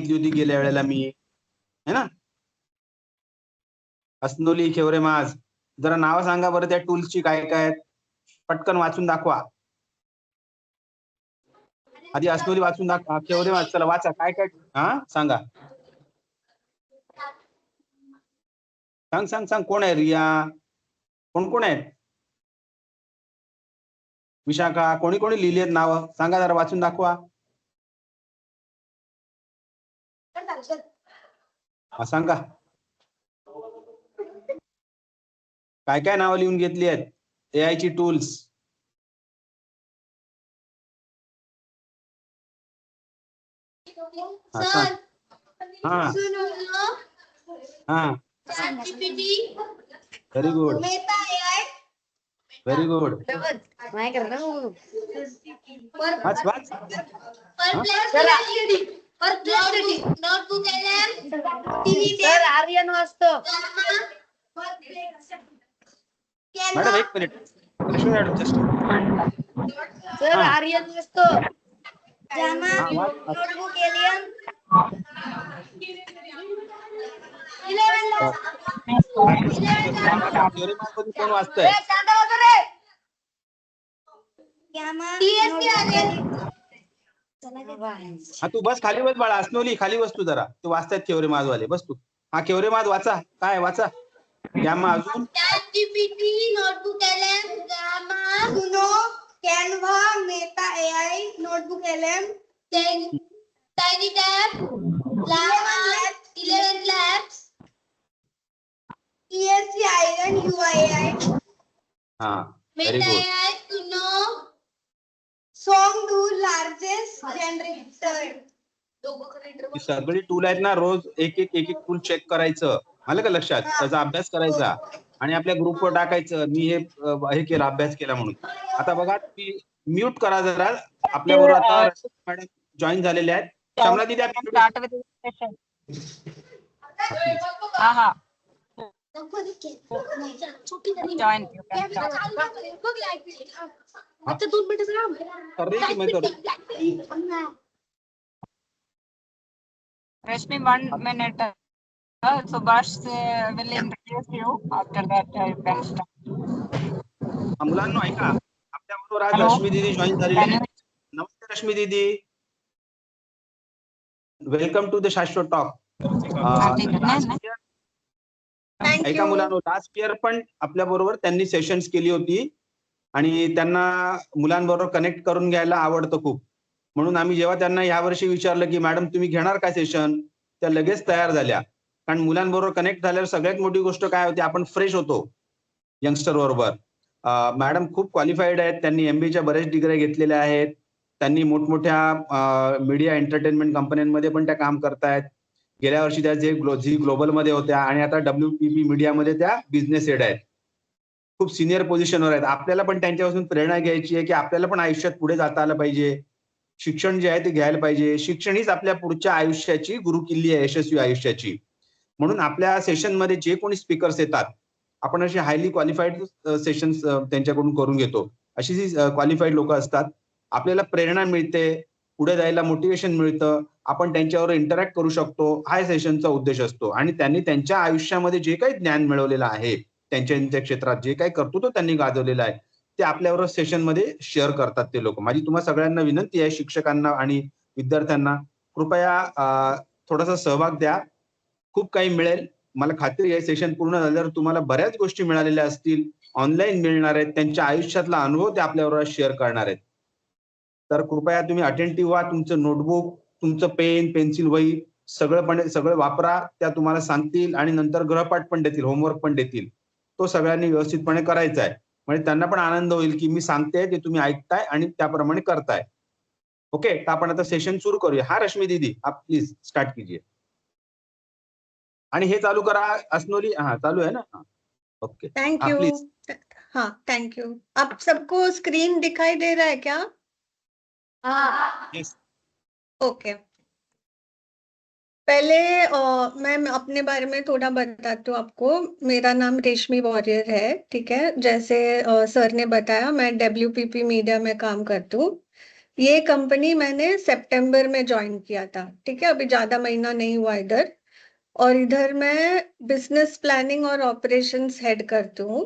होती गेल्या वेळेला मी, है ना. अस्नोली, खेवरे माज, जरा नाव सांगा बरं त्या टूल्सची काय काय आहेत, पटकन वाचून दाखवा. आधी अस्नोली वाचून दाखवा, खेवरे माज चला वाचा काय काय. हा सांगा, सांग सांग सांग. कोण आहे रिया, कोण कोण आहेत, विशाखा, कोणी कोणी लिहिली आहेत नाव सांगा जरा वाचून दाखवा. सांगा काय काय नावं लिहून घेतली आहेत एआय ची टूल्स. सर हा हा व्हेरी गुड व्हेरी गुड. वाच वाच. सर आर्यन वाचतो. मॅडम एक minute, Lakshmi madam just. Sir Aryan वाचतो. नोटबुक एलियन कोण वाचतंय. हा तू बस खाली बस बाळा, अस्नोली खाली बस तू जरा, तू वाचतायत खेवरे माझवाले, बस तू. हा खेवरे माझ वाचा, काय वाचा. गॅमा अजून notebook LM Gamma Suno Canva Meta AI notebook LM tiny tab Llama 11 labs ESC iron UII हा very good. AI Suno song do largest generator. ही सगळी टूल आहेत ना, रोज एक एक एक एक टूल चेक करायचं, आलं का लक्षात, त्याचा अभ्यास करायचा आणि आपल्या ग्रुपवर टाकायचं मी हे केला, अभ्यास केला म्हणून. आता बघा तुम्ही म्यूट करा जरा, आपल्या बरोबर आता मॅडम जॉईन झालेले आहेत. शमला दिदी हा हा जॉइन अच्छा 2 मिनट कर रही कि मैं करूं. Rashmi 1 minute. Subhash will introduce you. After that you can start. मुलांना ऐका, आपल्या बरोबर आज Hello. रश्मी दीदी जॉईन झालेली आहे. नमस्ते रश्मी दीदी, वेलकम टू द शाश्वत टॉक. ऐका मुलांनो, लास्ट इयर पण आपल्या बरोबर त्यांनी सेशन्स केली होती आणि त्यांना मुलांबरोबर कनेक्ट करून घ्यायला आवडतं खूप, म्हणून आम्ही जेव्हा त्यांना यावर्षी विचारलं की मॅडम तुम्ही घेणार का सेशन, त्या लगेच तयार झाल्या. कारण मुलांबरोबर कनेक्ट झाल्यावर सगळ्यात मोठी गोष्ट काय होती, आपण फ्रेश होतो यंगस्टर बरोबर. मॅडम खूप क्वालिफाईड आहेत, त्यांनी MBA बरेच डिग्री घेतलेल्या आहेत, त्यांनी मोठमोठ्या मीडिया एंटरटेनमेंट कंपन्यांमध्ये पण त्या काम करतायत. गेल्या वर्षी त्या झी ग्लोबलमध्ये होत्या आणि आता WPP मीडियामध्ये त्या बिझनेस हेड आहेत, खूप सिनियर पोझिशनवर आहेत. आपल्याला पण त्यांच्यापासून प्रेरणा घ्यायची आहे की आपल्याला पण आयुष्यात पुढे जाता आलं पाहिजे, शिक्षण जे आहे ते घ्यायला पाहिजे. शिक्षण हीच आपल्या पुढच्या आयुष्याची गुरुकिल्ली आहे, यशस्वी आयुष्याची. म्हणून आपल्या सेशनमध्ये जे कोणी स्पीकर्स येतात, आपण अशी हायली क्वालिफाईड सेशन्स त्यांच्याकडून करून घेतो. अशी जी क्वालिफाईड लोक असतात, आपल्याला प्रेरणा मिळते, पुढे जायला मोटिवेशन मिळतं, आपण त्यांच्यावर इंटरॅक्ट करू शकतो, हा सेशनचा उद्देश असतो. आणि त्यांनी त्यांच्या आयुष्यामध्ये जे काही ज्ञान मिळवलेलं आहे, त्यांच्या क्षेत्रात जे काही कर्तृत्व त्यांनी गाजवलेलं आहे, ते आपल्यावर सेशनमध्ये शेअर करतात ते लोक. माझी तुम्हा सगळ्यांना विनंती आहे, शिक्षकांना आणि विद्यार्थ्यांना, कृपया थोडासा सहभाग द्या, खूप काही मिळेल. मला खात्री आहे सेशन पूर्ण झाल्यावर तुम्हाला बऱ्याच गोष्टी मिळालेल्या असतील, ऑनलाईन मिळणार आहेत, त्यांच्या आयुष्यातला अनुभव ते आपल्याबरोबर शेअर करणार आहेत. तर कृपया तुम्ही अटेंटिव्ह व्हा, तुमचं नोटबुक, तुमचं पेन, पेन्सिल, वही सगळं वापरा, त्या तुम्हाला सांगतील आणि नंतर गृहपाठ पण देतील, होमवर्क पण देतील. तो सगळ्यांनी व्यवस्थितपणे करायचा आहे, म्हणजे त्यांना पण आनंद होईल की मी सांगते ते तुम्ही ऐकताय आणि त्याप्रमाणे करताय. ओके, तर आपण आता सेशन सुरू करूया. हा रश्मी दीदी, आप प्लीज स्टार्ट कीजिए. आणि हे चालू करा अस्नोली. हाँ चालू है ना. Okay thank you. हाँ थैंक यू. आप सबको स्क्रीन दिखाई दे रहा है क्या? यस. ओके. पहले मैं अपने बारे में थोड़ा बताती हूँ आपको. मेरा नाम रेशमी वॉरियर है, ठीक है. जैसे सर ने बताया, मैं WPP मीडिया में काम करती हूँ. ये कंपनी मैंने सितंबर में ज्वाइन किया था, ठीक है, अभी ज्यादा महीना नहीं हुआ इधर। और इधर मैं बिजनेस प्लानिंग और ऑपरेशंस हेड करती हूँ।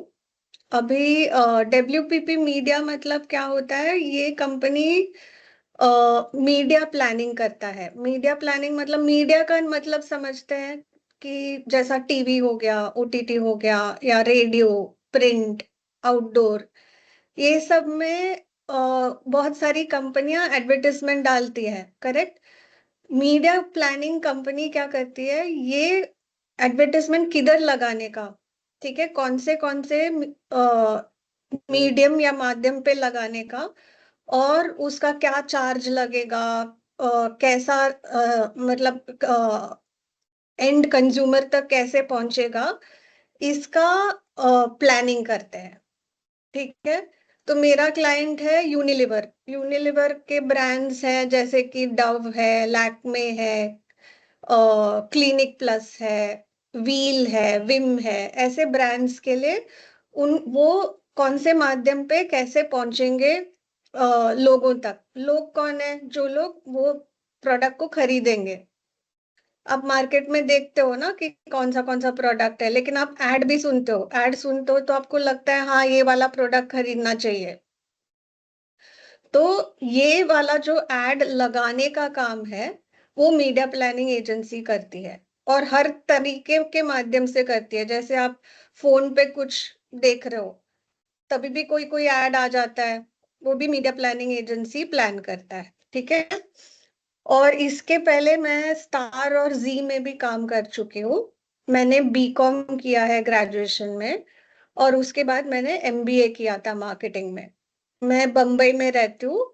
अभी WPP मीडिया मतलब क्या होता है, ये कंपनी मीडिया प्लानिंग करता है। मीडिया प्लानिंग मतलब मीडिया का मतलब समझते हैं कि जैसा टीवी हो गया, OTT हो गया, या रेडियो, प्रिंट, आउटडोर, ये सब में बहुत सारी कंपनियां एडवर्टाइजमेंट डालती है, करेक्ट। मीडिया प्लानिंग कंपनी क्या करती है, ये एडवर्टाइजमेंट किधर लगाने का, ठीक है, कौन से मीडियम या माध्यम पे लगाने का, और उसका क्या चार्ज लगेगा, कैसा मतलब एंड कंज्यूमर तक कैसे पहुंचेगा, इसका प्लानिंग करते हैं, ठीक है। तो मेरा क्लाइंट है यूनिलीवर। यूनिलीवर के ब्रांड्स हैं जैसे कि डव है, लैक्मे है, क्लिनिक प्लस है, व्हील है, विम है। ऐसे ब्रांड्स के लिए वो कौन से माध्यम पे कैसे पहुंचेंगे लोगों तक। लोग कौन है, जो लोग वो प्रोडक्ट को खरीदेंगे। आप मार्केट में देखते हो ना कि कौन सा प्रोडक्ट है, लेकिन आप ऐड भी सुनते हो। ऐड सुनते हो तो आपको लगता है हाँ ये वाला प्रोडक्ट खरीदना चाहिए। तो ये वाला जो ऐड लगाने का काम है वो मीडिया प्लानिंग एजेंसी करती है, और हर तरीके के माध्यम से करती है। जैसे आप फोन पे कुछ देख रहे हो, तभी भी कोई कोई ऐड आ जाता है, वो भी मीडिया प्लानिंग एजेंसी प्लान करता है, ठीक है। और इसके पहले मैं स्टार और जी में भी काम कर चुकी हूँ। मैंने BCom किया है ग्रेजुएशन में, और उसके बाद मैंने MBA किया था मार्केटिंग में। मैं बम्बई में रहती हूँ,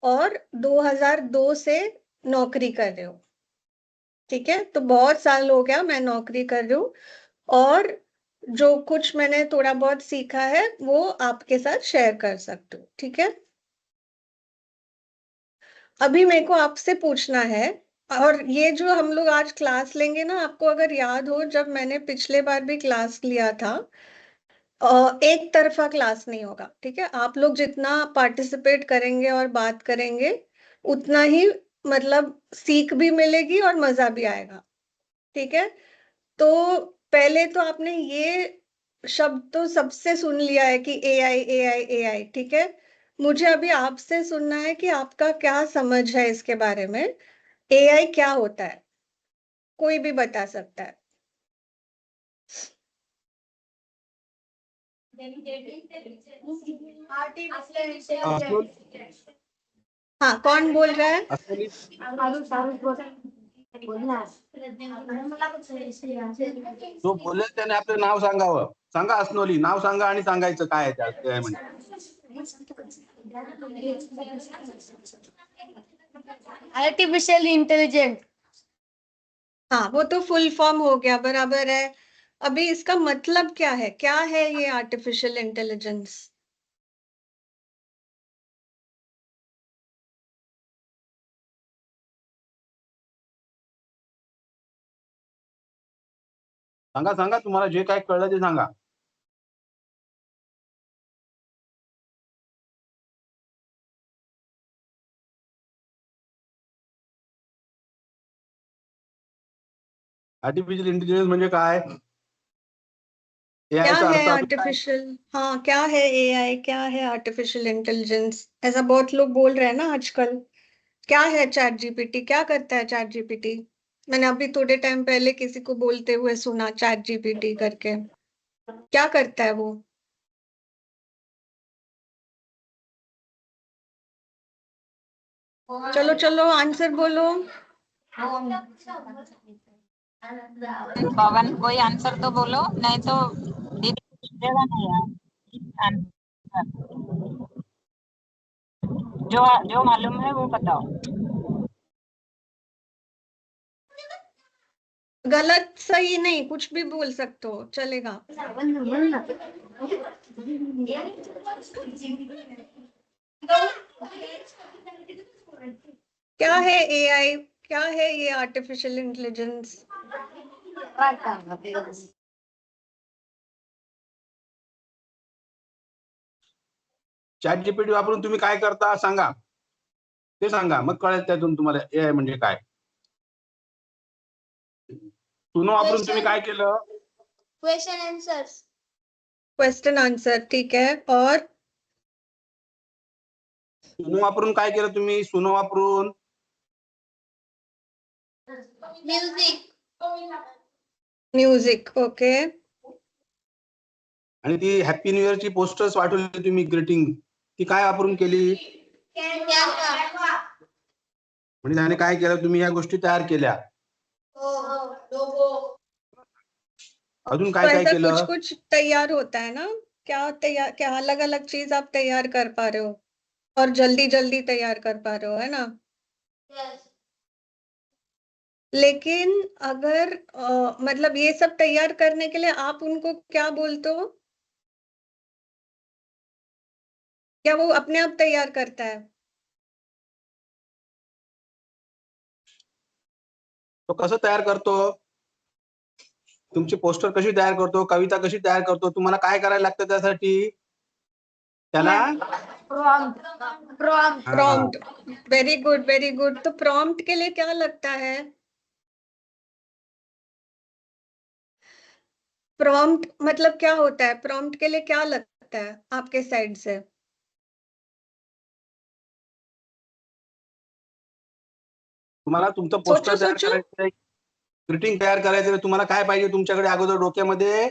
और 2002 से नौकरी कर रही हूँ, ठीक है। तो बहुत साल हो गया मैं नौकरी कर रही हूँ, और जो कुछ मैंने थोड़ा बहुत सीखा है वो आपके साथ शेयर कर सकती हूँ, ठीक है। अभी मेरे को आपसे पूछना है, और ये जो हम लोग आज क्लास लेंगे ना, आपको अगर याद हो जब मैंने पिछले बार भी क्लास लिया था, एक तरफा क्लास नहीं होगा, ठीक है। आप लोग जितना पार्टिसिपेट करेंगे और बात करेंगे, उतना ही मतलब सीख भी मिलेगी और मजा भी आएगा, ठीक है। तो पहले तो आपने ये शब्द तो सबसे सुन लिया है कि AI AI AI, ठीक है। मुझे अभी आपसे सुनना है कि आपका क्या समझ है इसके बारे में। AI क्या होता है, कोई भी बता सकता है। असोल हाँ, कौन बोल रहा है? असोली जो बोलेल त्याने आपलं नाव सांगावं. सांगा अस्नोली, नाव सांगा आणि सांगायचं काय आहे त्या AI म्हणजे. Artificial intelligent. हाँ, वो तो फुल फॉर्म हो गया, बराबर है। अभी इसका मतलब क्या है ये आर्टिफिशियल इंटेलिजेंस? सांगा सांगा तुम्हाला जे काय कळलं ते सांगा. आर्टिफिशियल इंटेलिजन्स म्हणजे काय? क्या AI चा है अर्थ असा काय? आर्टिफिशियल, हाँ क्या है AI, क्या है आर्टिफिशियल इंटेलिजेंस, ऐसा बहुत लोग बोल रहे हैं ना आजकल। क्या है ChatGPT, क्या करता है ChatGPT? मैंने अभी थोड़े टाइम पहले किसी को बोलते हुए सुना ChatGPT करके। क्या करता है वो? चलो चलो आंसर बोलो। पवन कोई आंसर तो बोलो, नहीं तो दीदी देगा नहीं यार आंसर। जो जो मालूम है वो बताओ। गलत सही नहीं, कुछ भी बोल सकते हो, चलेगा। क्या है AI, क्या है ये आर्टिफिशियल इंटेलिजेंस? ChatGPT वापरून तुम्ही काय करता सांगा. ते सांगा, मग कळेल त्यातून तुम्हाला AI म्हणजे काय. सुनो वापरून तुम्ही काय केलं? Question answers. क्वेश्चन आंसर, ठीक है. और सुनो वापरून काय केलं तुम्ही? सुनो वापरून म्युझिक. Music, okay. आणि ती हॅपी न्यू इयरची पोस्टर्स वाटवली तुम्ही, ग्रीटिंग, ती काय वापरून केली? कॅनवा. म्हणजे त्याने काय केलं, तुम्ही या गोष्टी तयार केल्या. लोगो. अजून तो काय काय ऐसा कुछ केलं? कुछ तैयार होता है ना, क्या तैयार, क्या अलग अलग चीज आप तैयार कर पा रहे हो और जल्दी जल्दी तैयार कर पा रहे हो, है ना. यस. लेकिन अगर मतलब ये सब तैयार करने के लिए आप उनको क्या बोलते हो? क्या वो अपने आप तैयार करता है? तो कसं तयार करतो? तुमची पोस्टर कशी तयार करतो? कविता कशी तयार करतो? तुम्हाला काय करायला लागतं त्यासाठी? त्याला prompt. Prompt. Very good, very good. तो प्रॉम्प्ट के लिए क्या लगता है? प्रॉम्प्ट मतलब क्या होता है? प्रॉम्प्ट के लिए क्या लगता है आपके साइड से? तुम्हाला तुमचं पोस्टर तयार सोचो. करायचंय, ग्रीटिंग तयार करायचंय, तुम्हाला काय पाहिजे तुमच्याकडे अगोदर डोक्यामध्ये?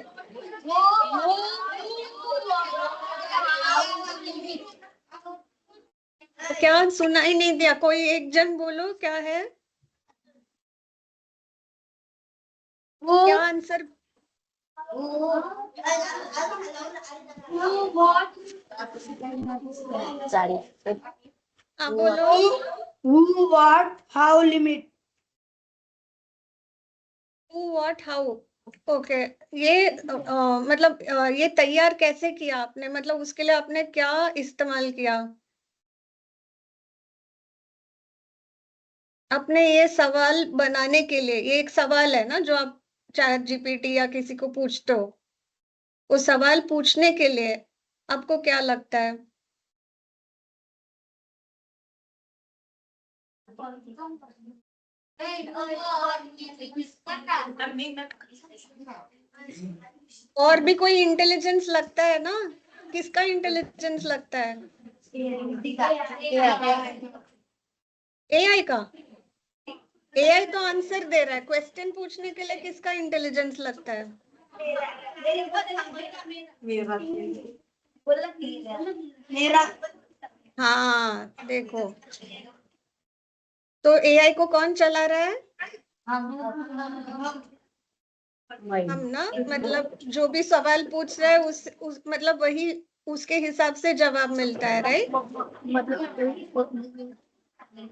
क्या सुनाई नहीं दिया, कोई एक जन बोलो क्या है, क्या आंसर? हाँ बोलो. Who, what, how, limit. Who, what, how. Okay. ये मतलब ये तैयार कैसे किया आपने, मतलब उसके लिए आपने क्या इस्तेमाल किया? अपने ये सवाल बनाने के लिए, ये एक सवाल है ना जो आप चैट जीपीटी या किसी को पूछते हो, वो सवाल पूछने के लिए आपको क्या लगता है? और भी कोई इंटेलिजेंस लगता है ना, किसका इंटेलिजेंस लगता है? एआई का. एआई तो आंसर दे रहा है, क्वेश्चन पूछने के लिए किसका इंटेलिजेंस लगता है? मेरा. हाँ देखो, तो एआई को कौन चला रहा है? हम ना, मतलब जो भी सवाल पूछ रहे हैं उस मतलब वही उसके हिसाब से जवाब मिलता है, राइट.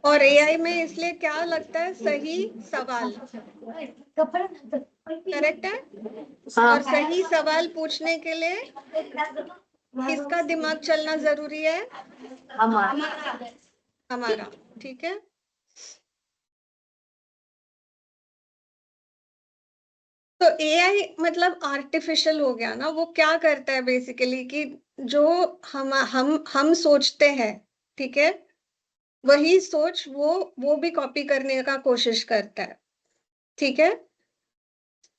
और एआई में इसलिए क्या लगता है, सही सवाल, करेक्ट है. और सही सवाल पूछने के लिए किसका दिमाग चलना जरूरी है? हमारा. ठीक है. तो एआई मतलब आर्टिफिशियल हो गया ना, वो क्या करता है बेसिकली कि जो हम सोचते हैं, ठीक है, वही सोच वो भी कॉपी करने का कोशिश करता है, ठीक है.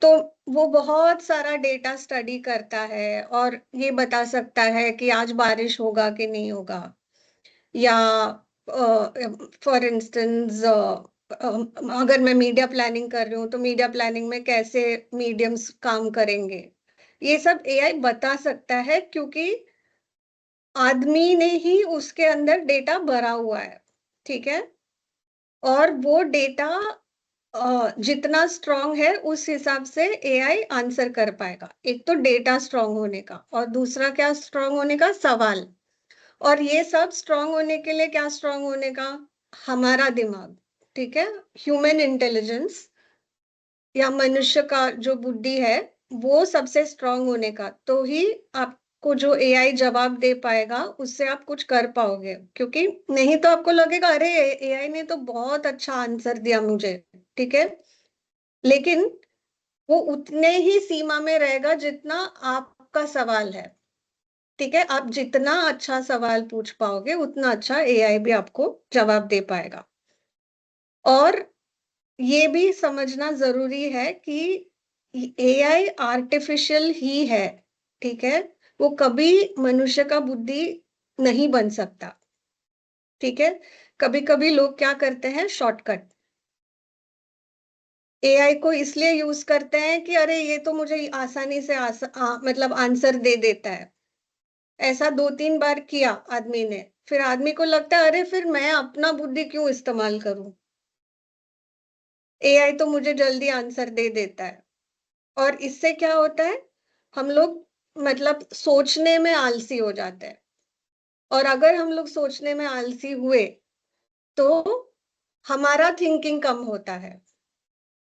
तो वो बहुत सारा डेटा स्टडी करता है और ये बता सकता है कि आज बारिश होगा कि नहीं होगा, या फॉर इंस्टेंस अगर मैं मीडिया प्लानिंग कर रही हूँ तो मीडिया प्लानिंग में कैसे मीडियम्स काम करेंगे, ये सब एआई बता सकता है क्योंकि आदमी ने ही उसके अंदर डेटा भरा हुआ है, ठीक है. और वो डेटा जितना स्ट्रांग है उस हिसाब से एआई आंसर कर पाएगा. एक तो डेटा स्ट्रांग होने का, और दूसरा क्या स्ट्रांग होने का, सवाल. और ये सब स्ट्रांग होने के लिए क्या स्ट्रांग होने का, हमारा दिमाग, ठीक है, ह्यूमन इंटेलिजेंस या मनुष्य का जो बुद्धि है वो सबसे स्ट्रांग होने का, तो ही आपको जो एआई जवाब दे पाएगा उससे आप कुछ कर पाओगे. क्योंकि नहीं तो आपको लगेगा अरे एआई ने तो बहुत अच्छा आंसर दिया मुझे, ठीक है, लेकिन वो उतने ही सीमा में रहेगा जितना आपका सवाल है. ठीक है, आप जितना अच्छा सवाल पूछ पाओगे उतना अच्छा एआई भी आपको जवाब दे पाएगा। और ये भी समझना जरूरी है कि एआई आर्टिफिशियल ही है, ठीक है, वो कभी मनुष्य का बुद्धि नहीं बन सकता। ठीक है, कभी कभी लोग क्या करते हैं, शॉर्टकट एआई को इसलिए यूज करते हैं कि अरे ये तो मुझे आसानी से मतलब आंसर दे देता है। ऐसा 2-3 बार किया आदमी ने, फिर आदमी को लगता है अरे फिर मैं अपना बुद्धि क्यों इस्तेमाल करूं, एआई तो मुझे जल्दी आंसर दे देता है। और इससे क्या होता है, हम लोग मतलब सोचने में आलसी हो जाते हैं। और अगर हम लोग सोचने में आलसी हुए तो हमारा थिंकिंग कम होता है।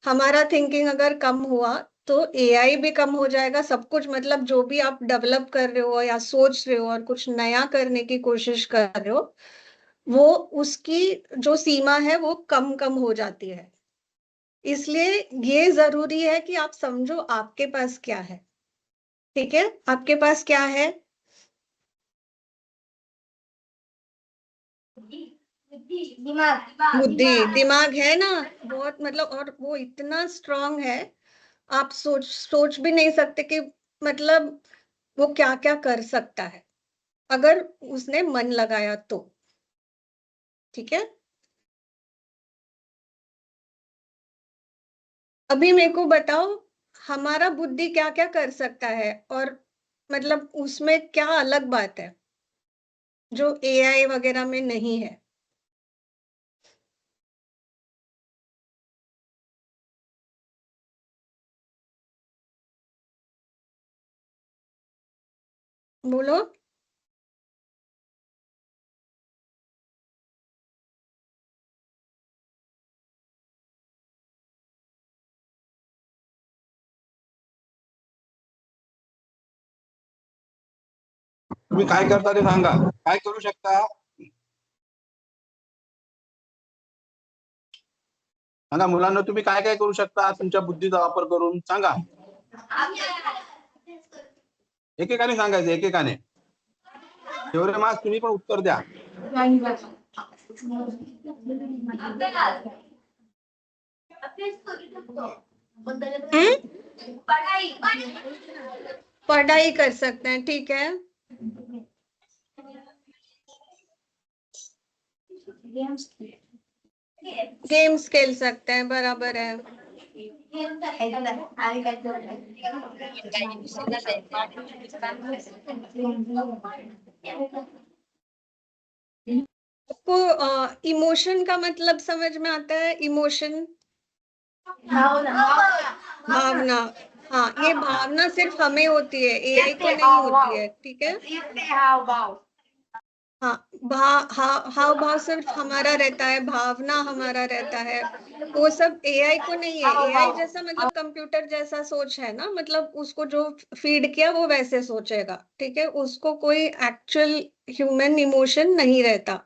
हमारा थिंकिंग अगर कम हुआ तो एआई भी कम हो जाएगा। सब कुछ मतलब जो भी आप डेवलप कर रहे हो या सोच रहे हो और कुछ नया करने की कोशिश कर रहे हो, वो उसकी जो सीमा है वो कम कम हो जाती है। इसलिए ये जरूरी है कि आप समझो आपके पास क्या है। ठीक है, आपके पास क्या है? दिमाग बुद्धि, दिमाग है ना, बहुत मतलब, और वो इतना स्ट्रांग है, आप सोच भी नहीं सकते कि मतलब वो क्या क्या कर सकता है अगर उसने मन लगाया तो। ठीक है, अभी मेरे को बताओ हमारा बुद्धि क्या क्या कर सकता है, और मतलब उसमें क्या अलग बात है जो एआई वगैरह में नहीं है। बोलो। तुम्ही काय करता ते सांगा, काय करू शकता सांगा मुलांना, तुम्ही काय काय करू शकता तुमच्या बुद्धीचा वापर करून, सांगा. एकेकाने सांगायचं, एकेकाने. एवढे मार्क्स तुम्ही पण उत्तर द्या. पढ़ाई कर सकते हैं, ठीक है। गेम्स खेल सकते हैं, बराबर है। आपको इमोशन का मतलब समझ में आता है? इमोशन, भावना। हाँ, ये भावना सिर्फ हमें होती है, एआई को नहीं होती है। ठीक है, हाँ, हाव भाव सिर्फ हमारा रहता है, भावना हमारा रहता है, वो सब एआई को नहीं है। एआई जैसा मतलब कंप्यूटर जैसा सोच है ना, मतलब उसको जो फीड किया वो वैसे सोचेगा। ठीक है, उसको कोई एक्चुअल ह्यूमन इमोशन नहीं रहता।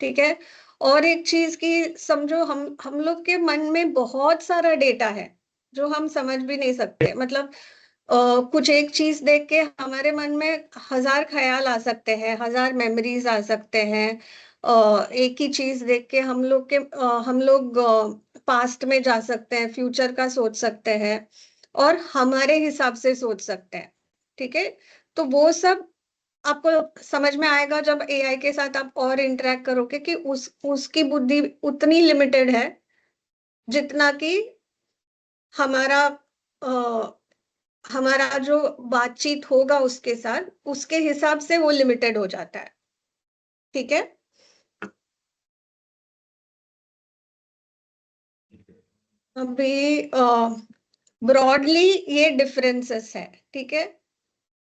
ठीक है, और एक चीज की समझो, हम लोग के मन में बहुत सारा डेटा है जो हम समझ भी नहीं सकते। मतलब कुछ एक चीज देख के हमारे मन में 1000 ख्याल आ सकते हैं, 1000 मेमोरीज आ सकते हैं। एक ही चीज देख के हम लोग पास्ट में जा सकते हैं, फ्यूचर का सोच सकते हैं और हमारे हिसाब से सोच सकते हैं। ठीक है, तो वो सब आपको समझ में आएगा जब एआई के साथ आप और इंटरेक्ट करोगे कि उसकी बुद्धि उतनी लिमिटेड है जितना कि हमारा हमारा जो बातचीत होगा उसके साथ, उसके हिसाब से वो लिमिटेड हो जाता है। ठीक है, अभी ब्रॉडली ये डिफरेंसेस है। ठीक है,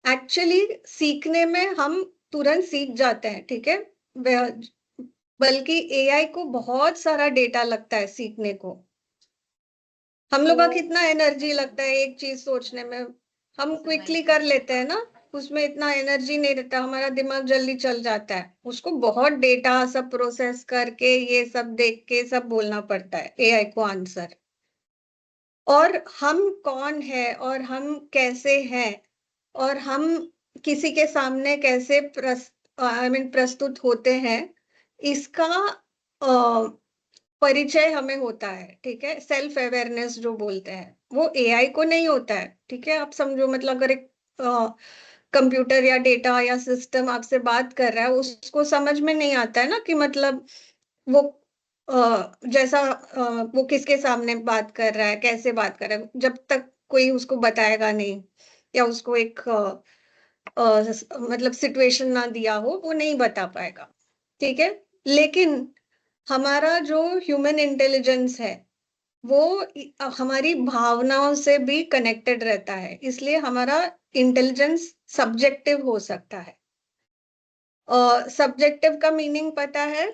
एक्चुअली सीखने में हम तुरंत सीख जाते हैं। ठीक है, बल्कि एआई को बहुत सारा डेटा लगता है सीखने को। हम लोग का कितना एनर्जी लगता है एक चीज सोचने में, हम क्विकली कर लेते हैं ना, उसमें इतना एनर्जी नहीं रहता, हमारा दिमाग जल्दी चल जाता है। उसको बहुत डेटा सब प्रोसेस करके ये सब देख के सब बोलना पड़ता है एआई को आंसर। और हम कौन है और हम कैसे हैं और हम किसी के सामने कैसे प्रस्तुत होते हैं, इसका परिचय हमें होता है, ठीक है। सेल्फ अवेयरनेस जो बोलते हैं वो एआई को नहीं होता है, ठीक है। आप समझो, मतलब अगर एक कंप्यूटर या डेटा या सिस्टम आपसे बात कर रहा है, उसको समझ में नहीं आता है ना कि मतलब वो जैसा वो किसके सामने बात कर रहा है, कैसे बात कर रहा है, जब तक कोई उसको बताएगा नहीं या उसको एक मतलब सिचुएशन ना दिया हो, वो नहीं बता पाएगा, ठीक है। लेकिन हमारा जो ह्यूमन इंटेलिजेंस है वो हमारी भावनाओं से भी कनेक्टेड रहता है, इसलिए हमारा इंटेलिजेंस सब्जेक्टिव हो सकता है। सब्जेक्टिव का मीनिंग पता है?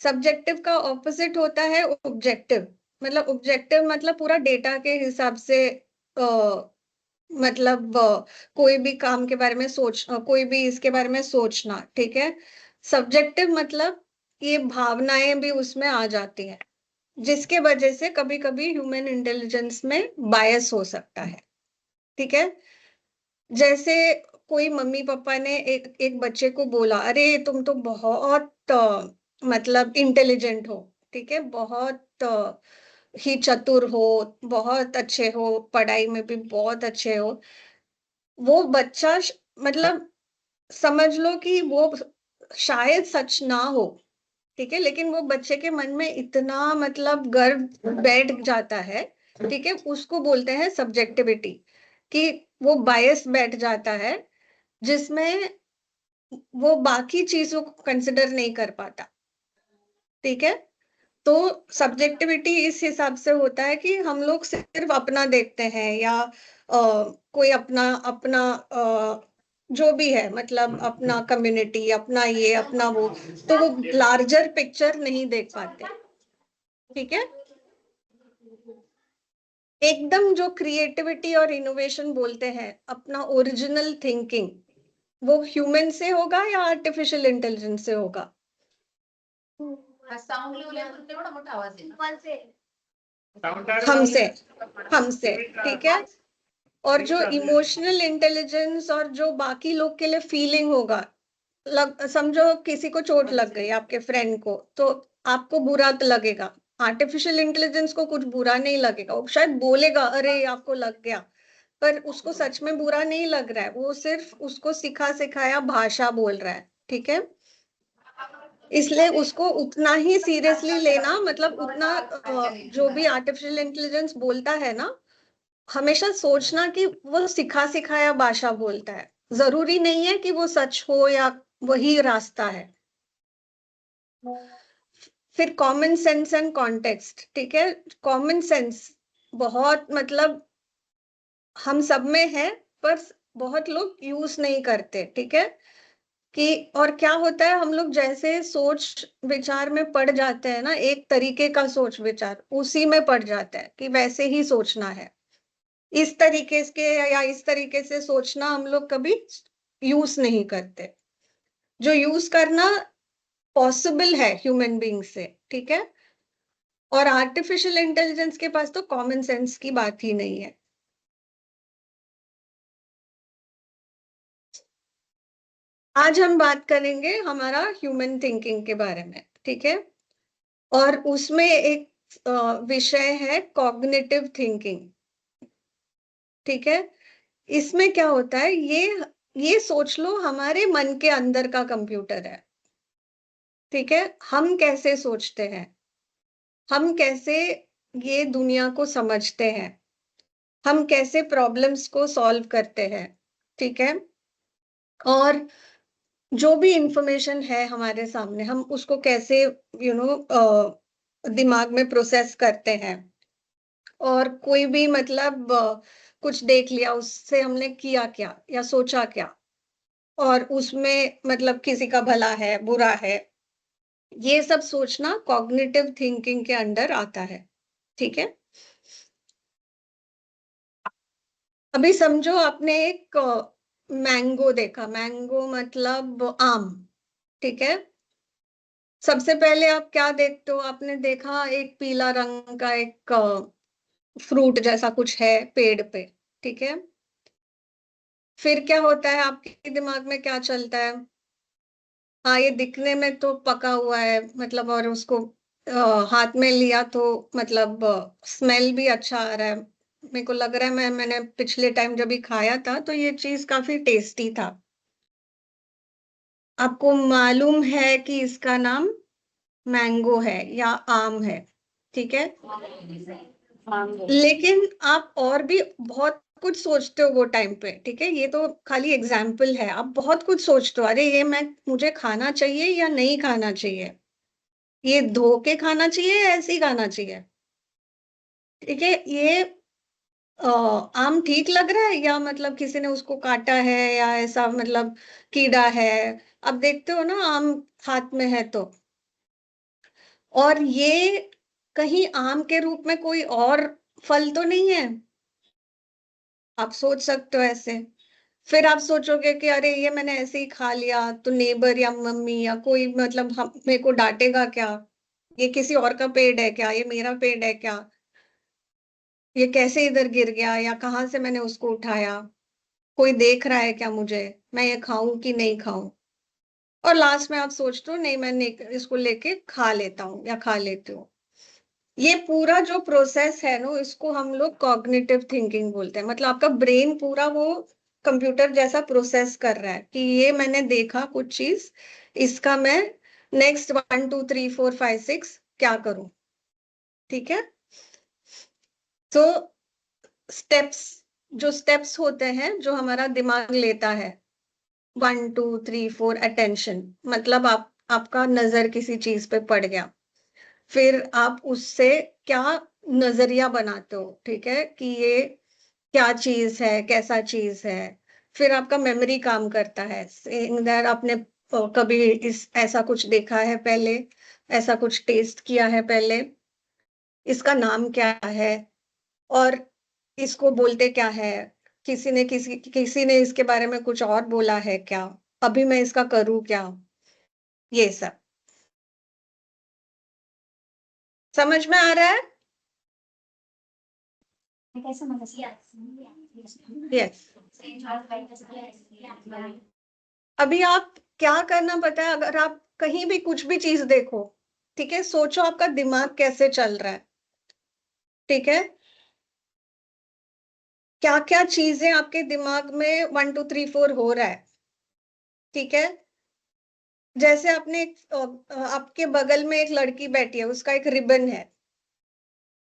सब्जेक्टिव का ऑपोजिट होता है ऑब्जेक्टिव। मतलब ऑब्जेक्टिव मतलब पूरा डेटा के हिसाब से मतलब कोई भी काम के बारे में कोई भी इसके बारे में सोचना, ठीक है। सब्जेक्टिव मतलब ये भावनाएं भी उसमें आ जाती हैं, जिसके वजह से कभी कभी ह्यूमन इंटेलिजेंस में बायस हो सकता है, ठीक है। जैसे कोई मम्मी पापा ने एक बच्चे को बोला, अरे तुम तो बहुत मतलब इंटेलिजेंट हो, ठीक है, बहुत ही चतुर हो, बहुत अच्छे हो, पढ़ाई में भी बहुत अच्छे हो। वो बच्चा मतलब समझ लो कि वो शायद सच ना हो, ठीक है, लेकिन वो बच्चे के मन में इतना मतलब गर्व बैठ जाता है, ठीक है, उसको बोलते हैं सब्जेक्टिविटी, कि वो बायस बैठ जाता है, जिसमें वो बाकी चीजों को कंसिडर नहीं कर पाता, ठीक है। तो सब्जेक्टिविटी इस हिसाब से होता है कि हम लोग सिर्फ अपना देखते हैं, या कोई अपना अपना जो भी है, मतलब अपना कम्युनिटी, अपना ये अपना वो, तो वो लार्जर पिक्चर नहीं देख पाते, ठीक है। एकदम जो क्रिएटिविटी और इनोवेशन बोलते हैं, अपना ओरिजिनल थिंकिंग, वो ह्यूमन से होगा या आर्टिफिशियल इंटेलिजेंस से होगा? हमसे, हमसे, ठीक है। और जो इमोशनल इंटेलिजेंस और जो बाकी लोग के लिए फीलिंग होगा, समझो किसी को चोट लग गई, आपके फ्रेंड को, तो आपको बुरा तो लगेगा। आर्टिफिशियल इंटेलिजेंस को कुछ बुरा नहीं लगेगा, वो शायद बोलेगा अरे आपको लग गया, पर उसको सच में बुरा नहीं लग रहा है, वो सिर्फ उसको सिखा सिखाया भाषा बोल रहा है, ठीक है। इसलिए उसको उतना ही सीरियसली लेना, मतलब उतना जो भी आर्टिफिशियल इंटेलिजेंस बोलता है ना, हमेशा सोचना कि वो सिखा सिखाया भाषा बोलता है, जरूरी नहीं है कि वो सच हो या वही रास्ता है। फिर कॉमन सेंस एंड कॉन्टेक्स्ट, ठीक है। कॉमन सेंस बहुत मतलब हम सब में है, पर बहुत लोग यूज नहीं करते, ठीक है। कि और क्या होता है, हम लोग जैसे सोच विचार में पड़ जाते हैं ना, एक तरीके का सोच विचार उसी में पड़ जाता है कि वैसे ही सोचना है, इस तरीके के या इस तरीके से सोचना हम लोग कभी यूज नहीं करते। जो यूज करना पॉसिबल है ह्यूमन बीइंग से, ठीक है। और आर्टिफिशियल इंटेलिजेंस के पास तो कॉमन सेंस की बात ही नहीं है। आज हम बात करेंगे हमारा ह्यूमन थिंकिंग के बारे में, ठीक है। और उसमें एक विषय है कॉग्निटिव थिंकिंग, ठीक है। इसमें क्या होता है, ये सोच लो हमारे मन के अंदर का कंप्यूटर है, ठीक है। हम कैसे सोचते हैं, हम कैसे ये दुनिया को समझते हैं, हम कैसे प्रॉब्लम्स को सॉल्व करते हैं, ठीक है। और जो भी इंफॉर्मेशन है हमारे सामने, हम उसको कैसे दिमाग में प्रोसेस करते हैं। और कोई भी मतलब कुछ देख लिया, उससे हमने किया क्या या सोचा क्या, और उसमें मतलब किसी का भला है बुरा है, ये सब सोचना कॉग्निटिव थिंकिंग के अंडर आता है, ठीक है। अभी समझो आपने एक मैंगो देखा, मैंगो मतलब आम, ठीक है। सबसे पहले आप क्या देखते हो? आपने देखा एक पीला रंग का एक फ्रूट जैसा कुछ है पेड़ पे, ठीक है? फिर क्या होता है, आपके दिमाग में क्या चलता है? हाँ, ये दिखने में तो पका हुआ है, मतलब, और उसको हाथ में लिया तो मतलब स्मेल भी अच्छा आ रहा है। मेरे को लग रहा है मैंने पिछले टाइम जब भी खाया था तो ये चीज काफी टेस्टी था। आपको मालूम है कि इसका नाम मैंगो है या आम है, ठीक है? लेकिन आप और भी बहुत कुछ सोचते हो वो टाइम पे, ठीक है? ये तो खाली एग्जाम्पल है। आप बहुत कुछ सोचते हो, अरे ये मुझे खाना चाहिए या नहीं खाना चाहिए, ये धो के खाना चाहिए या ऐसे ही खाना चाहिए, ठीक है? ये आम ठीक लग रहा है या मतलब किसी ने उसको काटा है या ऐसा, मतलब कीड़ा है। अब देखते हो ना, आम हाथ में है तो, और ये कहीं आम के रूप में कोई और फल तो नहीं है। आप सोच सकते हो ऐसे। फिर आप सोचोगे कि अरे ये मैंने ऐसे ही खा लिया तो नेबर या मम्मी या कोई, मतलब हम मेरे को डांटेगा क्या? ये किसी और का पेड़ है क्या, ये मेरा पेड़ है क्या, ये कैसे इधर गिर गया या कहाँ से मैंने उसको उठाया, कोई देख रहा है क्या मुझे, मैं ये खाऊं कि नहीं खाऊं? और लास्ट में आप सोचते हो नहीं, इसको लेके खा लेता हूँ या खा लेती हूँ। ये पूरा जो प्रोसेस है ना, इसको हम लोग कॉग्निटिव थिंकिंग बोलते हैं। मतलब आपका ब्रेन पूरा वो कंप्यूटर जैसा प्रोसेस कर रहा है कि ये मैंने देखा कुछ चीज, इसका मैं नेक्स्ट 1 2 3 4 5 6 क्या करूं, ठीक है? तो स्टेप्स, जो स्टेप्स होते हैं जो हमारा दिमाग लेता है, 1 2 3 4 अटेंशन, मतलब आपका नजर किसी चीज पे पड़ गया, फिर आप उससे क्या नजरिया बनाते हो, ठीक है, कि ये क्या चीज है, कैसा चीज है। फिर आपका मेमोरी काम करता है, saying that आपने कभी इस ऐसा कुछ देखा है पहले, ऐसा कुछ टेस्ट किया है पहले, इसका नाम क्या है, और इसको बोलते क्या है, किसी ने इसके बारे में कुछ और बोला है क्या, अभी मैं इसका करूं क्या, ये सब समझ में आ रहा है? यस। अभी आप क्या करना पता है, अगर आप कहीं भी कुछ भी चीज देखो, ठीक है, सोचो आपका दिमाग कैसे चल रहा है, ठीक है? क्या क्या चीजें आपके दिमाग में 1 2 3 4 हो रहा है, ठीक है? जैसे आपके बगल में एक लड़की बैठी है, उसका एक रिबन है,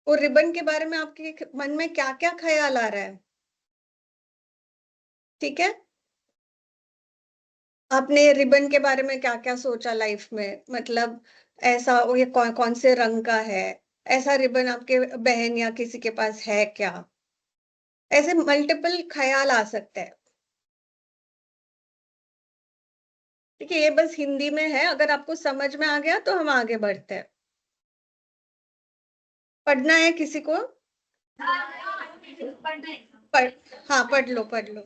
वो रिबन के बारे में आपके मन में क्या क्या ख्याल आ रहा है, ठीक है? आपने रिबन के बारे में क्या क्या सोचा लाइफ में, मतलब ऐसा ये कौन से रंग का है, ऐसा रिबन आपके बहन या किसी के पास है क्या? ऐसे मल्टीपल ख्याल आ सकते हैं, ठीक है? ये बस हिंदी में है, अगर आपको समझ में आ गया तो हम आगे बढ़ते हैं। पढ़ना है किसी को? पढ़ हाँ, पढ़ लो पढ़ लो।